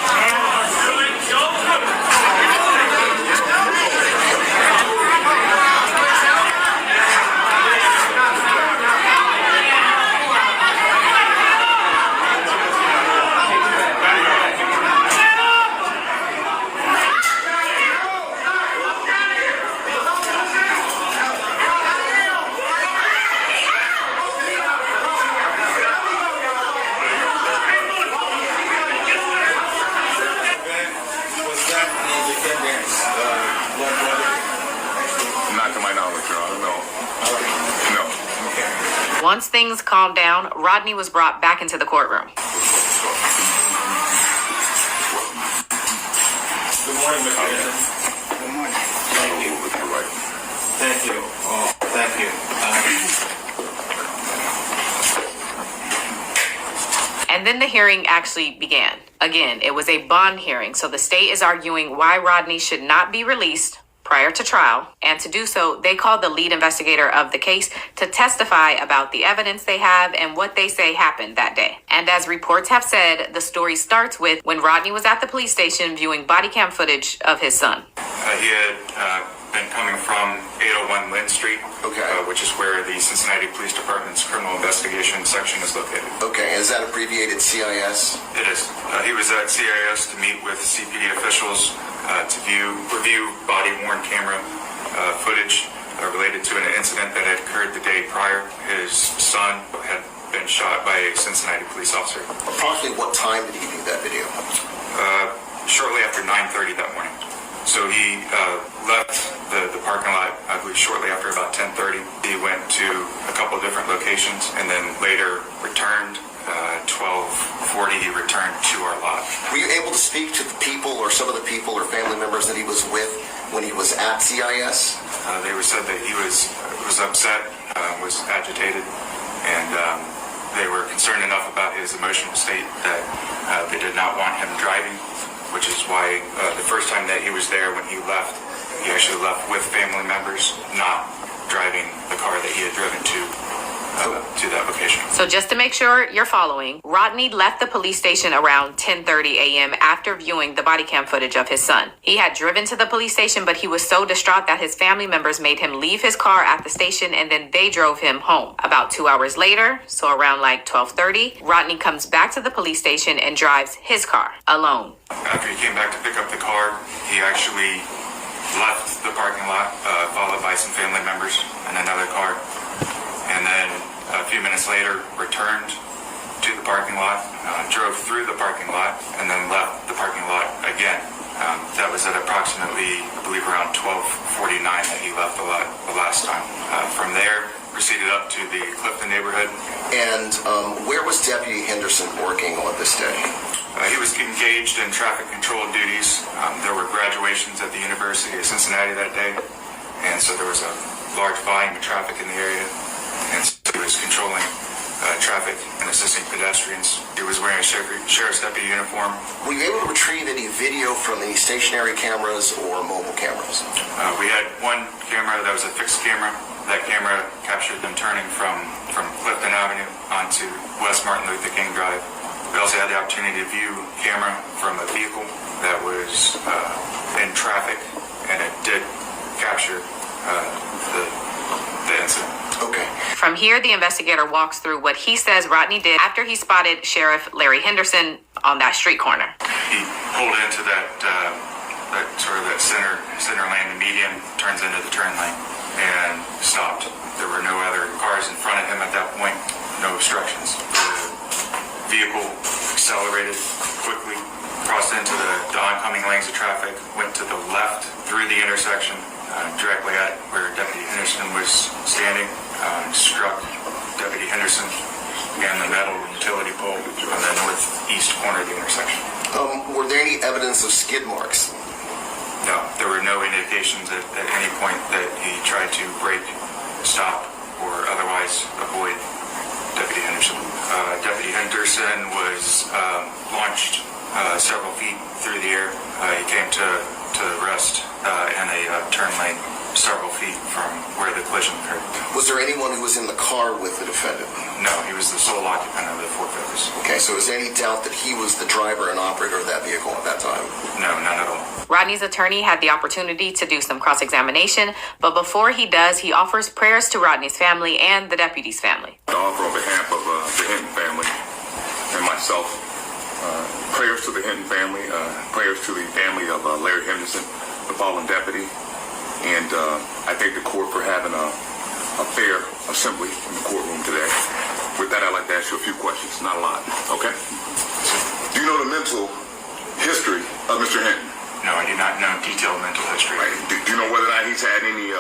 Once things calmed down, Rodney was brought back into the courtroom. Good morning, Mr. Hinton. Good morning. Thank you. Thank you. Oh, thank you. And then the hearing actually began. Again, it was a bond hearing, so the state is arguing why Rodney should not be released prior to trial, and to do so, they called the lead investigator of the case to testify about the evidence they have and what they say happened that day. And as reports have said, the story starts with when Rodney was at the police station viewing body cam footage of his son. He had been coming from 801 Lynn Street, which is where the Cincinnati Police Department's criminal investigation section is located. Okay, is that abbreviated CIS? It is. He was at CIS to meet with CPD officials to review body-worn camera footage related to an incident that had occurred the day prior. His son had been shot by a Cincinnati police officer. Approximately what time did he view that video? Shortly after 9:30 that morning. So he left the parking lot, I believe, shortly after about 10:30. He went to a couple of different locations and then later returned. 12:40, he returned to our lot. Were you able to speak to the people or some of the people or family members that he was with when he was at CIS? They said that he was upset, was agitated, and they were concerned enough about his emotional state that they did not want him driving, which is why the first time that he was there when he left, he actually left with family members, not driving the car that he had driven to to that location. So just to make sure you're following, Rodney left the police station around 10:30 a.m. after viewing the body cam footage of his son. He had driven to the police station, but he was so distraught that his family members made him leave his car at the station, and then they drove him home. About 2 hours later, so around like 12:30, Rodney comes back to the police station and drives his car alone. After he came back to pick up the car, he actually left the parking lot, followed by some family members and another car. And then a few minutes later, returned to the parking lot, drove through the parking lot, and then left the parking lot again. That was at approximately, I believe, around 12:49 that he left the lot the last time. From there, proceeded up to the Clifton neighborhood. And where was Deputy Henderson working on this day? He was engaged in traffic control duties. There were graduations at the University of Cincinnati that day, and so there was a large volume of traffic in the area. And so he was controlling traffic and assisting pedestrians. He was wearing a sheriff's deputy uniform. Were you able to retrieve any video from any stationary cameras or mobile cameras? We had one camera that was a fixed camera. That camera captured them turning from Clifton Avenue onto West Martin Luther King Drive. We also had the opportunity to view camera from a vehicle that was in traffic, and it did capture the incident. Okay. From here, the investigator walks through what he says Rodney did after he spotted Sheriff Larry Henderson on that street corner. He pulled into that center lane, the median turns into the turn lane, and stopped. There were no other cars in front of him at that point, no obstructions. The vehicle accelerated quickly, crossed into the oncoming lanes of traffic, went to the left through the intersection, directly at where Deputy Henderson was standing, struck Deputy Henderson and the metal utility pole on the northeast corner of the intersection. Were there any evidence of skid marks? No, there were no indications at any point that he tried to brake, stop, or otherwise avoid Deputy Henderson. Deputy Henderson was launched several feet through the air. He came to rest in a turn lane several feet from where the collision occurred. Was there anyone who was in the car with the defendant? No, he was the sole occupant of the Ford Focus. Okay, so is there any doubt that he was the driver and operator of that vehicle at that time? No, none at all. Rodney's attorney had the opportunity to do some cross-examination, but before he does, he offers prayers to Rodney's family and the deputy's family. I offer on behalf of the Hinton family and myself, prayers to the Hinton family, prayers to the family of Larry Henderson, the fallen deputy, and I thank the court for having a fair assembly in the courtroom today. With that, I'd like to ask you a few questions, not a lot, okay? Do you know the mental history of Mr. Hinton? No, I do not know detailed mental history. Right. Do you know whether or not he's had any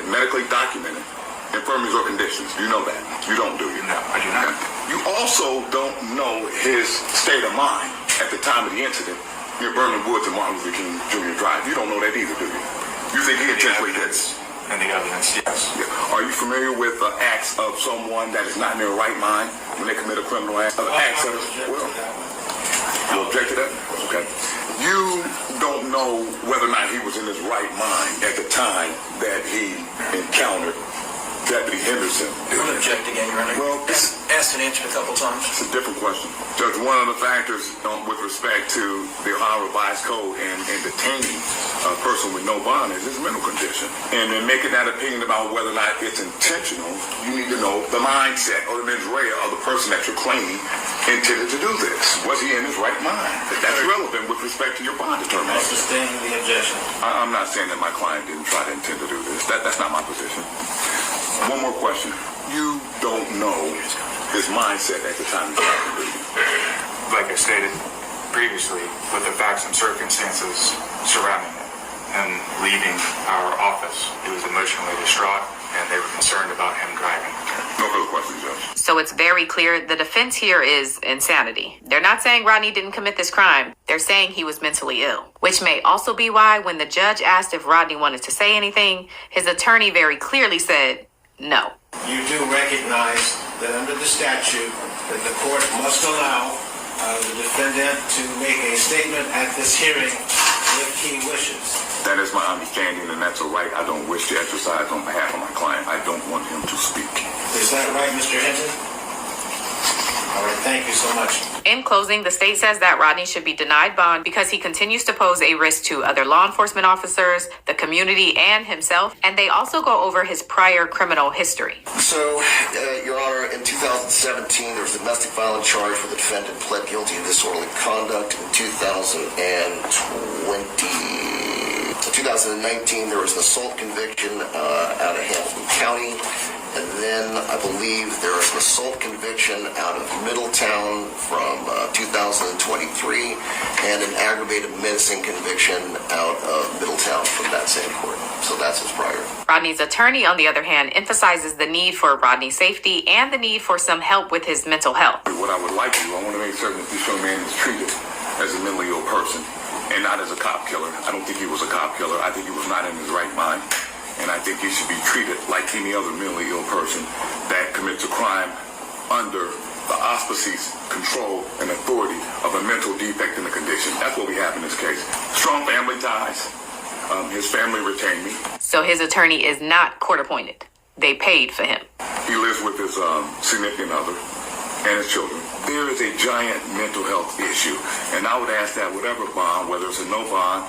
medically documented infirmities or conditions? Do you know that? You don't, do you? No, I do not. You also don't know his state of mind at the time of the incident near Vernon Woods and Martin Luther King Jr. Drive. You don't know that either, do you? You think he intentionally did it? And the evidence, yes. Yeah. Are you familiar with acts of someone that is not in their right mind when they commit a criminal act? Well, you object to that? Okay. You don't know whether or not he was in his right mind at the time that he encountered Deputy Henderson. I'm going to object again, Your Honor. Well, asked and answered a couple times. It's a different question. Judge, one of the factors with respect to the Ohio Revised Code and detaining a person with no bond is his mental condition. And in making that opinion about whether or not it's intentional, you need to know the mindset or the mens rea of the person that you're claiming intended to do this. Was he in his right mind? That's relevant with respect to your bond determination. I'll sustain the objection. I'm not saying that my client didn't try to intend to do this. That's not my position. One more question. You don't know his mindset at the time he tried to do it. Like I stated previously, with the facts and circumstances surrounding it and leaving our office, he was emotionally distraught and they were concerned about him driving. No further questions, Judge. So it's very clear the defense here is insanity. They're not saying Rodney didn't commit this crime. They're saying he was mentally ill, which may also be why when the judge asked if Rodney wanted to say anything, his attorney very clearly said no. You do recognize that under the statute that the court must allow the defendant to make a statement at this hearing if he wishes. That is my understanding, and that's a right I don't wish to exercise on behalf of my client. I don't want him to speak. Is that right, Mr. Hinton? All right, thank you so much. In closing, the state says that Rodney should be denied bond because he continues to pose a risk to other law enforcement officers, the community, and himself. And they also go over his prior criminal history. So, Your Honor, in 2017, there was a domestic violence charge where the defendant pled guilty to disorderly conduct. In 2019, there was an assault conviction out of Hamilton County. And then I believe there was an assault conviction out of Middletown from 2023 and an aggravated menacing conviction out of Middletown from that same court. So that's his prior. Rodney's attorney, on the other hand, emphasizes the need for Rodney's safety and the need for some help with his mental health. What I would like to do, I want to make certain that this young man is treated as a mentally ill person and not as a cop killer. I don't think he was a cop killer. I think he was not in his right mind. And I think he should be treated like any other mentally ill person that commits a crime under the auspices, control, and authority of a mental defect in the condition. That's what we have in this case. Strong family ties. His family retained me. So his attorney is not court appointed. They paid for him. He lives with his significant other and his children. There is a giant mental health issue. And I would ask that whatever bond, whether it's a no bond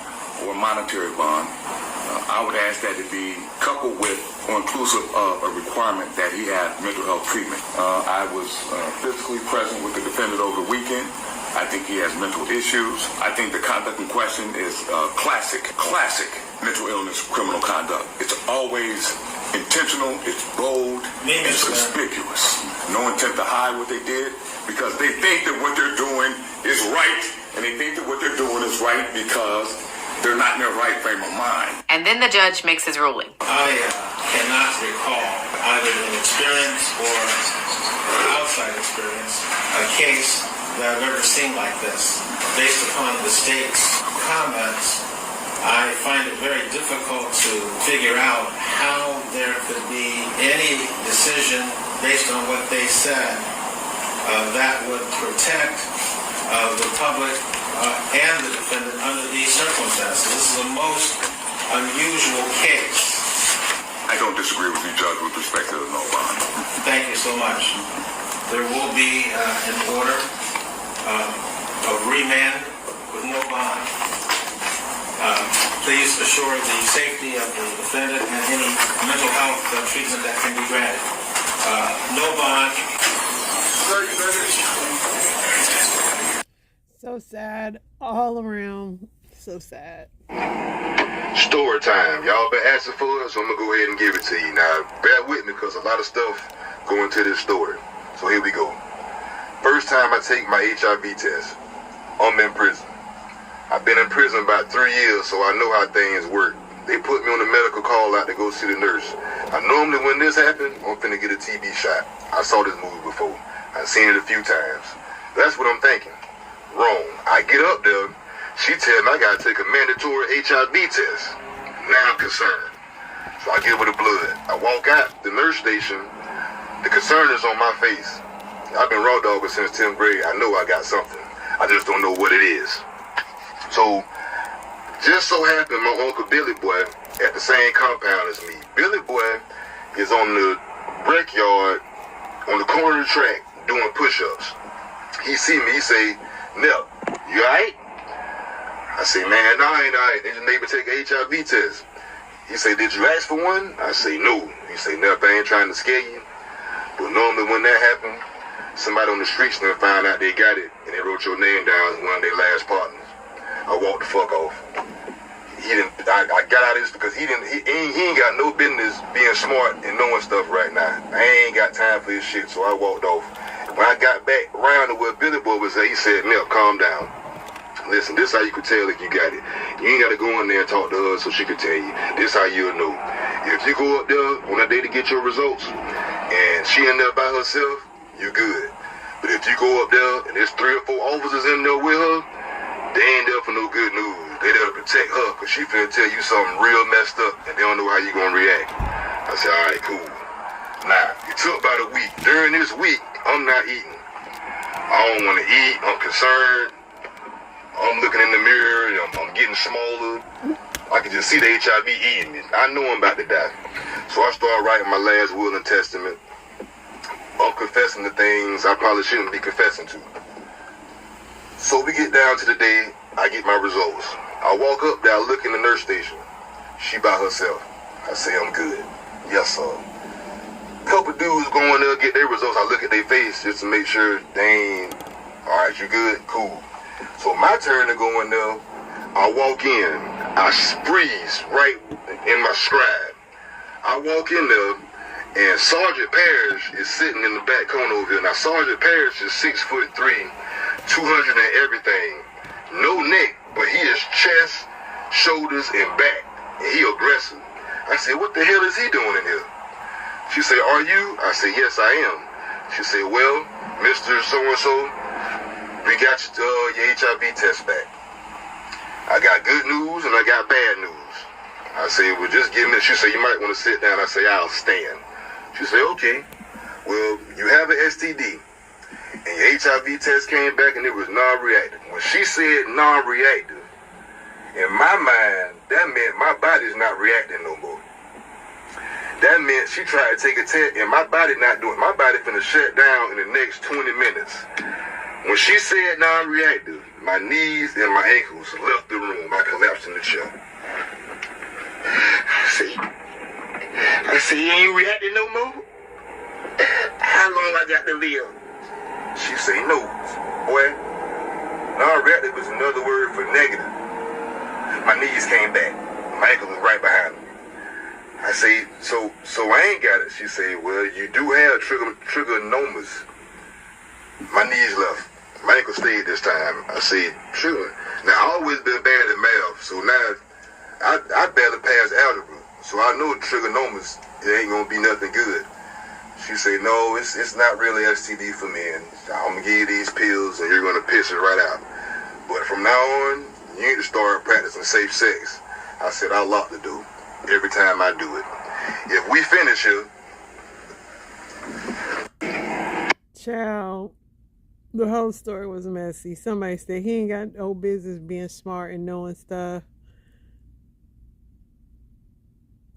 or monetary bond, I would ask that it be coupled with or inclusive of a requirement that he have mental health treatment. I was physically present with the defendant over the weekend. I think he has mental issues. I think the conduct in question is classic mental illness criminal conduct. It's always intentional, it's bold, it's conspicuous. No intent to hide what they did because they think that what they're doing is right, and they think that what they're doing is right because they're not in their right frame of mind. And then the judge makes his ruling. I cannot recall, either in experience or outside experience, a case that I've ever seen like this. Based upon the state's comments, I find it very difficult to figure out how there could be any decision based on what they said that would protect the public and the defendant under these circumstances. This is a most unusual case. I don't disagree with you, Judge, with respect to the no bond. Thank you so much. There will be an order of remand with no bond. Please assure the safety of the defendant and any mental health treatment that can be granted. No bond. 30 minutes. So sad all around. So sad. Story time. Y'all been asking for it, so I'm gonna go ahead and give it to you. Now, bear with me because a lot of stuff go into this story. So here we go. First time I take my HIV test, I'm in prison. I've been in prison about 3 years, so I know how things work. They put me on the medical call out to go see the nurse. Normally when this happened, I'm finna get a TB shot. I saw this movie before. I've seen it a few times. That's what I'm thinking. Wrong. I get up there, she tell me I gotta take a mandatory HIV test. Now I'm concerned. So I give her the blood. I walk out the nurse station. The concern is on my face. I've been raw dogging since 10th grade. I know I got something. I just don't know what it is. So, just so happened my Uncle Billy Boy at the same compound as me. Billy Boy is on the brickyard on the corner of the track doing push-ups. He see me, he say, "Nep, you alright?" I say, "Man, no, I ain't alright. They just made me take an HIV test." He say, "Did you ask for one?" I say, "No." He say, "Nep, I ain't trying to scare you. But normally when that happens, somebody on the streets then find out they got it and they wrote your name down as one of their last partners." I walked the fuck off. I got out of this because he ain't got no business being smart and knowing stuff right now. I ain't got time for his shit, so I walked off. When I got back around to where Billy Boy was at, he said, "Nep, calm down. Listen, this how you could tell if you got it. You ain't got to go in there and talk to her so she could tell you. This how you'll know. If you go up there on that day to get your results and she in there by herself, you good. But if you go up there and there's 3 or 4 officers in there with her, they ain't there for no good news. They there to protect her because she finna tell you something real messed up and they don't know how you gonna react." I said, "All right, cool." Now, it took about a week. During this week, I'm not eating. I don't want to eat. I'm concerned. I'm looking in the mirror. I'm getting smaller. I can just see the HIV eating me. I know I'm about to die. So I started writing my last will and testament. I'm confessing the things I probably shouldn't be confessing to. So we get down to the day I get my results. I walk up there, I look in the nurse station. She by herself. I say, I'm good. Yes, sir. Couple dudes going there, get their results. I look at their face just to make sure they ain't, all right, you good? Cool. So my turn to go in there, I walk in. I freeze right in my stride. I walk in there, and Sergeant Parrish is sitting in the back corner over here. Now, Sergeant Parrish is 6'3", 200 and everything. No neck, but he is chest, shoulders, and back. And he aggressive. I said, what the hell is he doing in here? She said, are you? I said, yes, I am. She said, well, Mr. So-and-so, we got your HIV test back. I got good news and I got bad news. I said, well, just give me. She said, you might want to sit down. I say, I'll stand. She said, okay. Well, you have an STD. And your HIV test came back and it was non-reactive. When she said non-reactive, in my mind, that meant my body's not reacting no more. That meant she tried to take a test and my body not doing. My body finna shut down in the next 20 minutes. When she said non-reactive, my knees and my ankles left the room. I collapsed in the chair. I see you ain't reacting no more? How long I got to live? She say no. Boy, non-reactive is another word for negative. My knees came back. My ankle was right behind me. I say, so I ain't got it. She say, well, you do have trigonomas. My knees left. My ankle stayed this time. I say, true. Now, I always been bad at math, so now I barely passed algebra. So I know trigonomas, it ain't gonna be nothing good. She say, no, it's not really STD for men. I'm gonna give you these pills and you're gonna piss it right out. But from now on, you need to start practicing safe sex. I said, I lock the door every time I do it. If we finish here. Child, the whole story was messy. Somebody said he ain't got no business being smart and knowing stuff.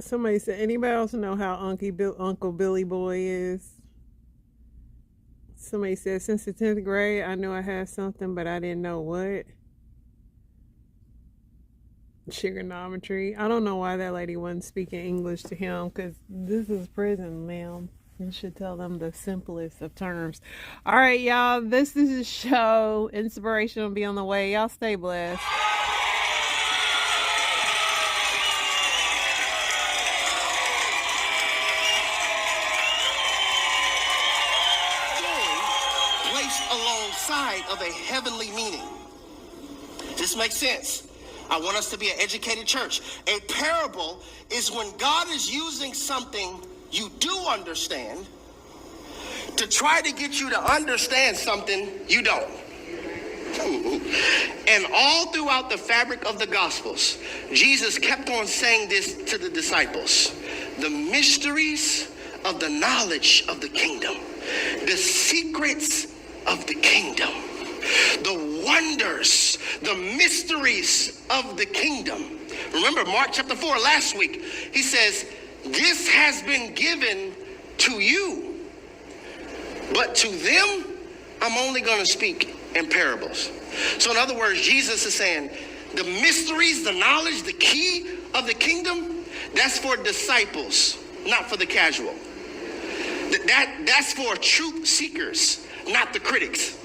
Somebody said, anybody else know how Uncle Billy Boy is? Somebody said, since the 10th grade, I knew I had something, but I didn't know what. Trigonometry. I don't know why that lady wasn't speaking English to him, because this is prison, ma'am. You should tell them the simplest of terms. All right, y'all. This is a show. Inspiration will be on the way. Y'all stay blessed. Alongside of a heavenly meaning. This makes sense. I want us to be an educated church. A parable is when God is using something you do understand to try to get you to understand something you don't. And all throughout the fabric of the Gospels, Jesus kept on saying this to the disciples. The mysteries of the knowledge of the kingdom. The secrets of the kingdom, the wonders, the mysteries of the kingdom. Remember Mark chapter 4 last week, he says, this has been given to you, but to them, I'm only going to speak in parables. So in other words, Jesus is saying, the mysteries, the knowledge, the key of the kingdom, that's for disciples, not for the casual. That's for truth seekers, not the critics.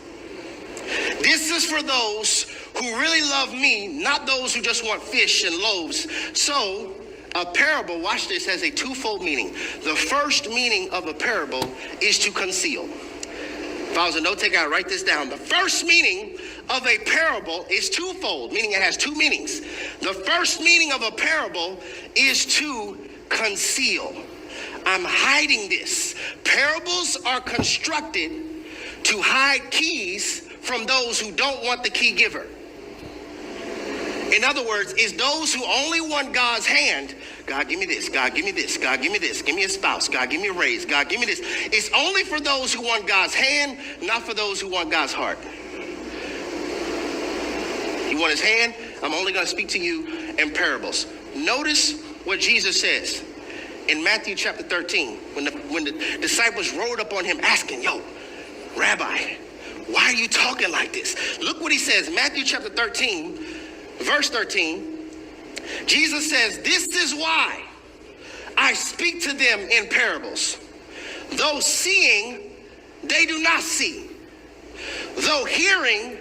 This is for those who really love me, not those who just want fish and loaves. So a parable, watch this, has a twofold meaning. The first meaning of a parable is to conceal. If I was a note taker, I'd write this down. The first meaning of a parable is twofold, meaning it has two meanings. The first meaning of a parable is to conceal. I'm hiding this. Parables are constructed to hide keys from those who don't want the key giver. In other words, it's those who only want God's hand. God, give me this. God, give me this. God, give me this. Give me a spouse. God, give me a raise. God, give me this. It's only for those who want God's hand, not for those who want God's heart. You want his hand? I'm only going to speak to you in parables. Notice what Jesus says in Matthew chapter 13, when the disciples rode up on him asking, yo, Rabbi, why are you talking like this? Look what he says, Matthew chapter 13, verse 13. Jesus says, this is why I speak to them in parables. Though seeing, they do not see. Though hearing,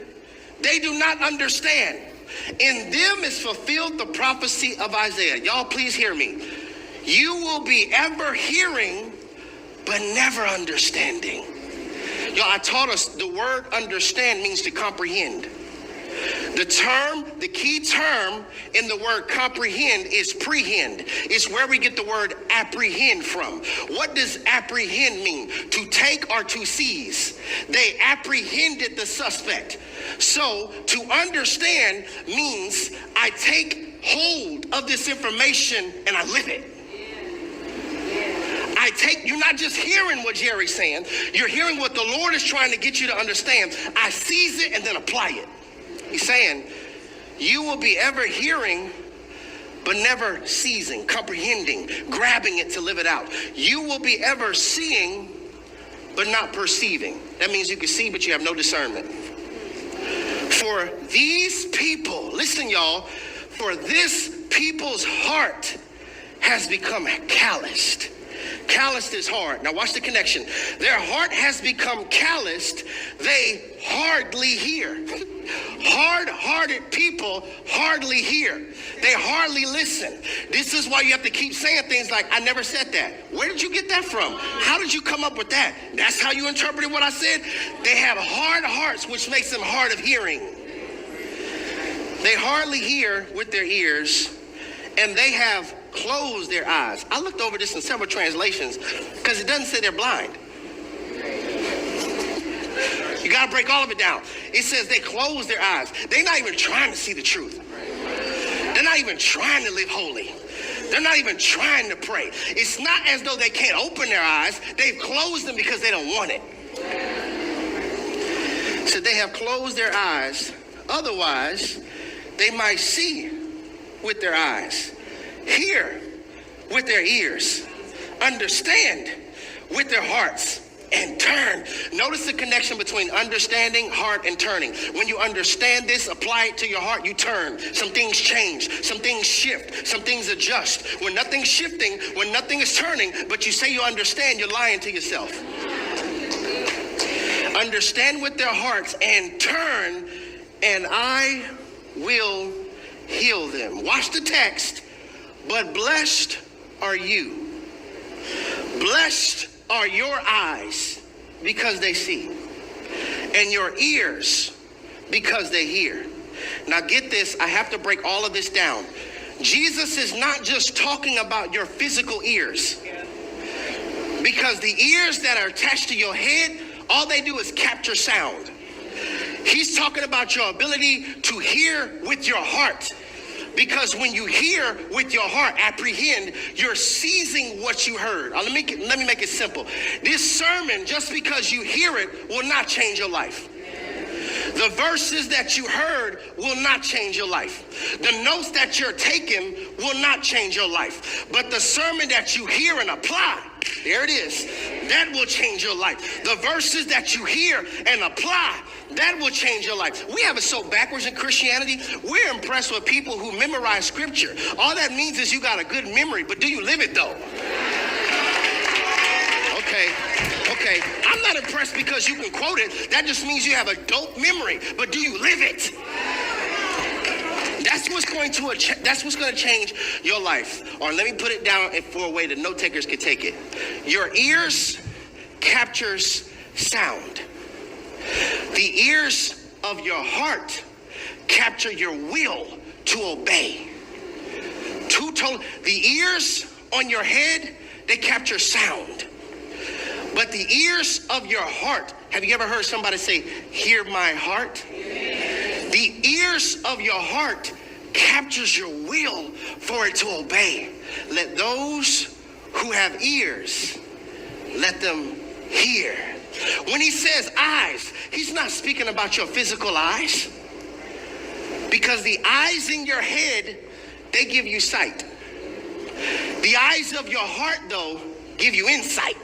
they do not understand. In them is fulfilled the prophecy of Isaiah. Y'all please hear me. You will be ever hearing, but never understanding. Y'all, I taught us the word understand means to comprehend. The key term in the word comprehend is prehend. It's where we get the word apprehend from. What does apprehend mean? To take or to seize. They apprehended the suspect. So to understand means I take hold of this information and I live it. You're not just hearing what Jerry's saying, you're hearing what the Lord is trying to get you to understand. I seize it and then apply it. He's saying, you will be ever hearing, but never seizing, comprehending, grabbing it to live it out. You will be ever seeing, but not perceiving. That means you can see, but you have no discernment. For these people, listen y'all, for this people's heart has become calloused. Calloused is hard. Now watch the connection. Their heart has become calloused. They hardly hear. Hard-hearted people hardly hear. They hardly listen. This is why you have to keep saying things like, I never said that. Where did you get that from? How did you come up with that? That's how you interpreted what I said? They have hard hearts, which makes them hard of hearing. They hardly hear with their ears, and they have closed their eyes. I looked over this in several translations because it doesn't say they're blind. You got to break all of it down. It says they close their eyes. They're not even trying to see the truth. They're not even trying to live holy. They're not even trying to pray. It's not as though they can't open their eyes. They've closed them because they don't want it. So they have closed their eyes. Otherwise, they might see with their eyes, hear with their ears, understand with their hearts, and turn. Notice the connection between understanding, heart, and turning. When you understand this, apply it to your heart, you turn. Some things change, some things shift, some things adjust. When nothing's shifting, when nothing is turning, but you say you understand, you're lying to yourself. Understand with their hearts and turn, and I will heal them. Watch the text. But blessed are you. Blessed are your eyes because they see, and your ears because they hear. Now get this, I have to break all of this down. Jesus is not just talking about your physical ears, because the ears that are attached to your head, all they do is capture sound. He's talking about your ability to hear with your heart. Because when you hear with your heart, apprehend, you're seizing what you heard. Let me make it simple. This sermon, just because you hear it, will not change your life. The verses that you heard will not change your life. The notes that you're taking will not change your life. But the sermon that you hear and apply, there it is, that will change your life. The verses that you hear and apply, that will change your life. We have it so backwards in Christianity. We're impressed with people who memorize scripture. All that means is you got a good memory, but do you live it though? Okay. I'm not impressed because you can quote it. That just means you have a dope memory, but do you live it? That's what's going to change your life. Or let me put it down for a way that note takers can take it. Your ears captures sound. The ears of your heart capture your will to obey. The ears on your head, they capture sound. But the ears of your heart, have you ever heard somebody say, hear my heart? The ears of your heart captures your will for it to obey. Let those who have ears, let them hear. When he says eyes, he's not speaking about your physical eyes. Because the eyes in your head they give you sight. The eyes of your heart, though, give you insight.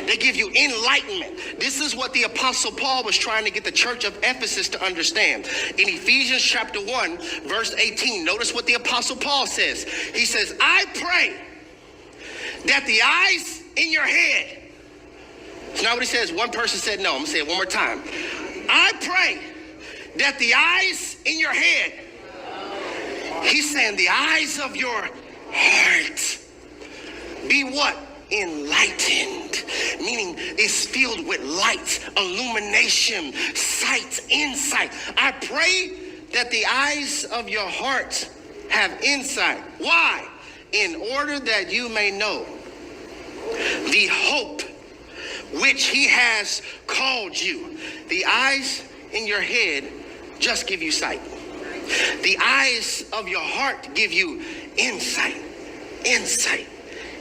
They give you enlightenment. This is what the Apostle Paul was trying to get the church of Ephesus to understand. In Ephesians chapter 1, verse 18, notice what the Apostle Paul says. He says, I pray that the eyes in your head. It's not what he says. One person said no. I'm going to say it one more time. I pray that the eyes in your head. He's saying the eyes of your heart be what? Enlightened, meaning it's filled with light, illumination, sight, insight. I pray that the eyes of your heart have insight. Why? In order that you may know the hope which he has called you. The eyes in your head just give you sight. The eyes of your heart give you insight. Insight.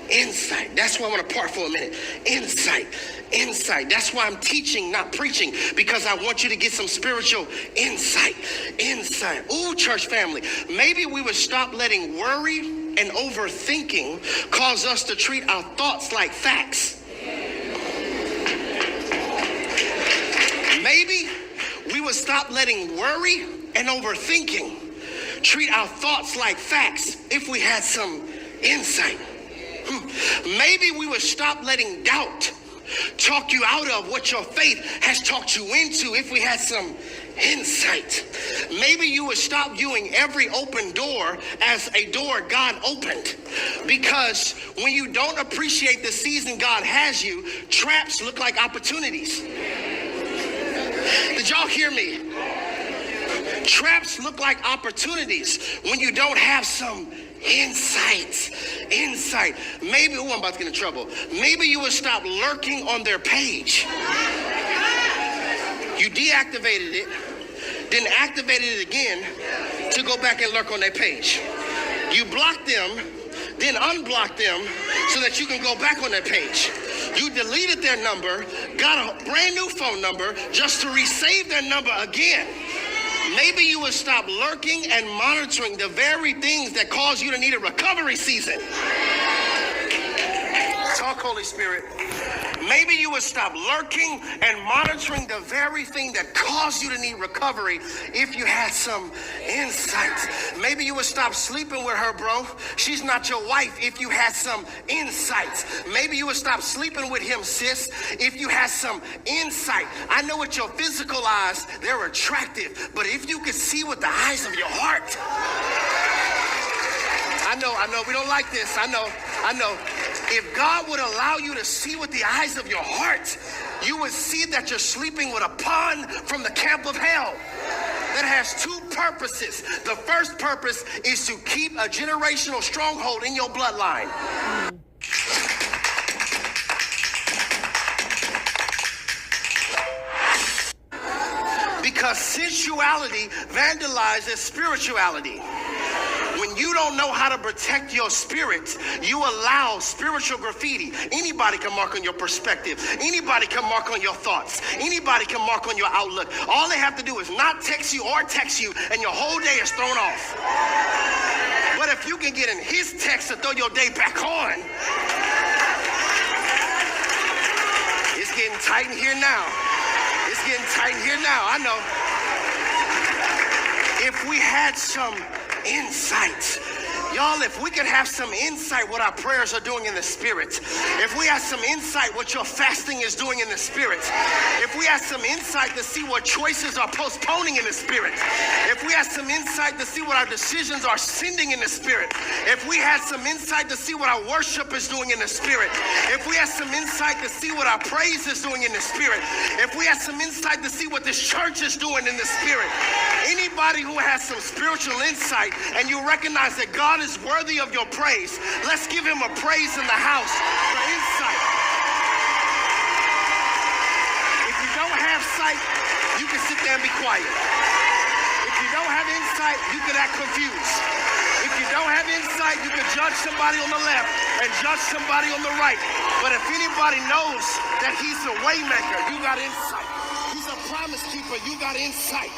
Insight. That's why I want to park for a minute. Insight. Insight. That's why I'm teaching, not preaching, because I want you to get some spiritual insight. Insight. Ooh, church family. Maybe we would stop letting worry and overthinking cause us to treat our thoughts like facts. Maybe we would stop letting worry and overthinking treat our thoughts like facts if we had some insight. Maybe we would stop letting doubt talk you out of what your faith has talked you into if we had some insight. Maybe you would stop viewing every open door as a door God opened, because when you don't appreciate the season God has you, traps look like opportunities. Did y'all hear me? Traps look like opportunities when you don't have some insight. Maybe, I'm about to get in trouble. Maybe you would stop lurking on their page. You deactivated it, then activated it again to go back and lurk on their page. You blocked them, then unblocked them so that you can go back on their page. You deleted their number, got a brand new phone number just to resave their number again. Maybe you would stop lurking and monitoring the very things that cause you to need a recovery season. Talk, Holy Spirit. Maybe you would stop lurking and monitoring the very thing that caused you to need recovery if you had some insight. Maybe you would stop sleeping with her, bro. She's not your wife if you had some insight. Maybe you would stop sleeping with him, sis, if you had some insight. I know with your physical eyes, they're attractive, but if you could see with the eyes of your heart. I know, we don't like this. I know. If God would allow you to see with the eyes of your heart, you would see that you're sleeping with a pawn from the camp of hell that has two purposes. The first purpose is to keep a generational stronghold in your bloodline. Because sensuality vandalizes spirituality. When you don't know how to protect your spirit, you allow spiritual graffiti. Anybody can mark on your perspective. Anybody can mark on your thoughts. Anybody can mark on your outlook. All they have to do is not text you or text you, and your whole day is thrown off. But if you can get in his text to throw your day back on, it's getting tight in here now. It's getting tight in here now. I know. If we had some insight. Y'all, if we could have some insight what our prayers are doing in the spirit, if we have some insight what your fasting is doing in the spirit, if we have some insight to see what choices are postponing in the spirit, if we have some insight to see what our decisions are sending in the spirit, if we had some insight to see what our worship is doing in the spirit, if we have some insight to see what our praise is doing in the spirit, if we have some insight to see what this church is doing in the spirit, anybody who has some spiritual insight and you recognize that God is worthy of your praise, let's give him a praise in the house for insight. If you don't have sight, you can sit there and be quiet. If you don't have insight, you can act confused. If you don't have insight, you can judge somebody on the left and judge somebody on the right. But if anybody knows that he's a way maker, you got insight. He's a promise keeper, you got insight.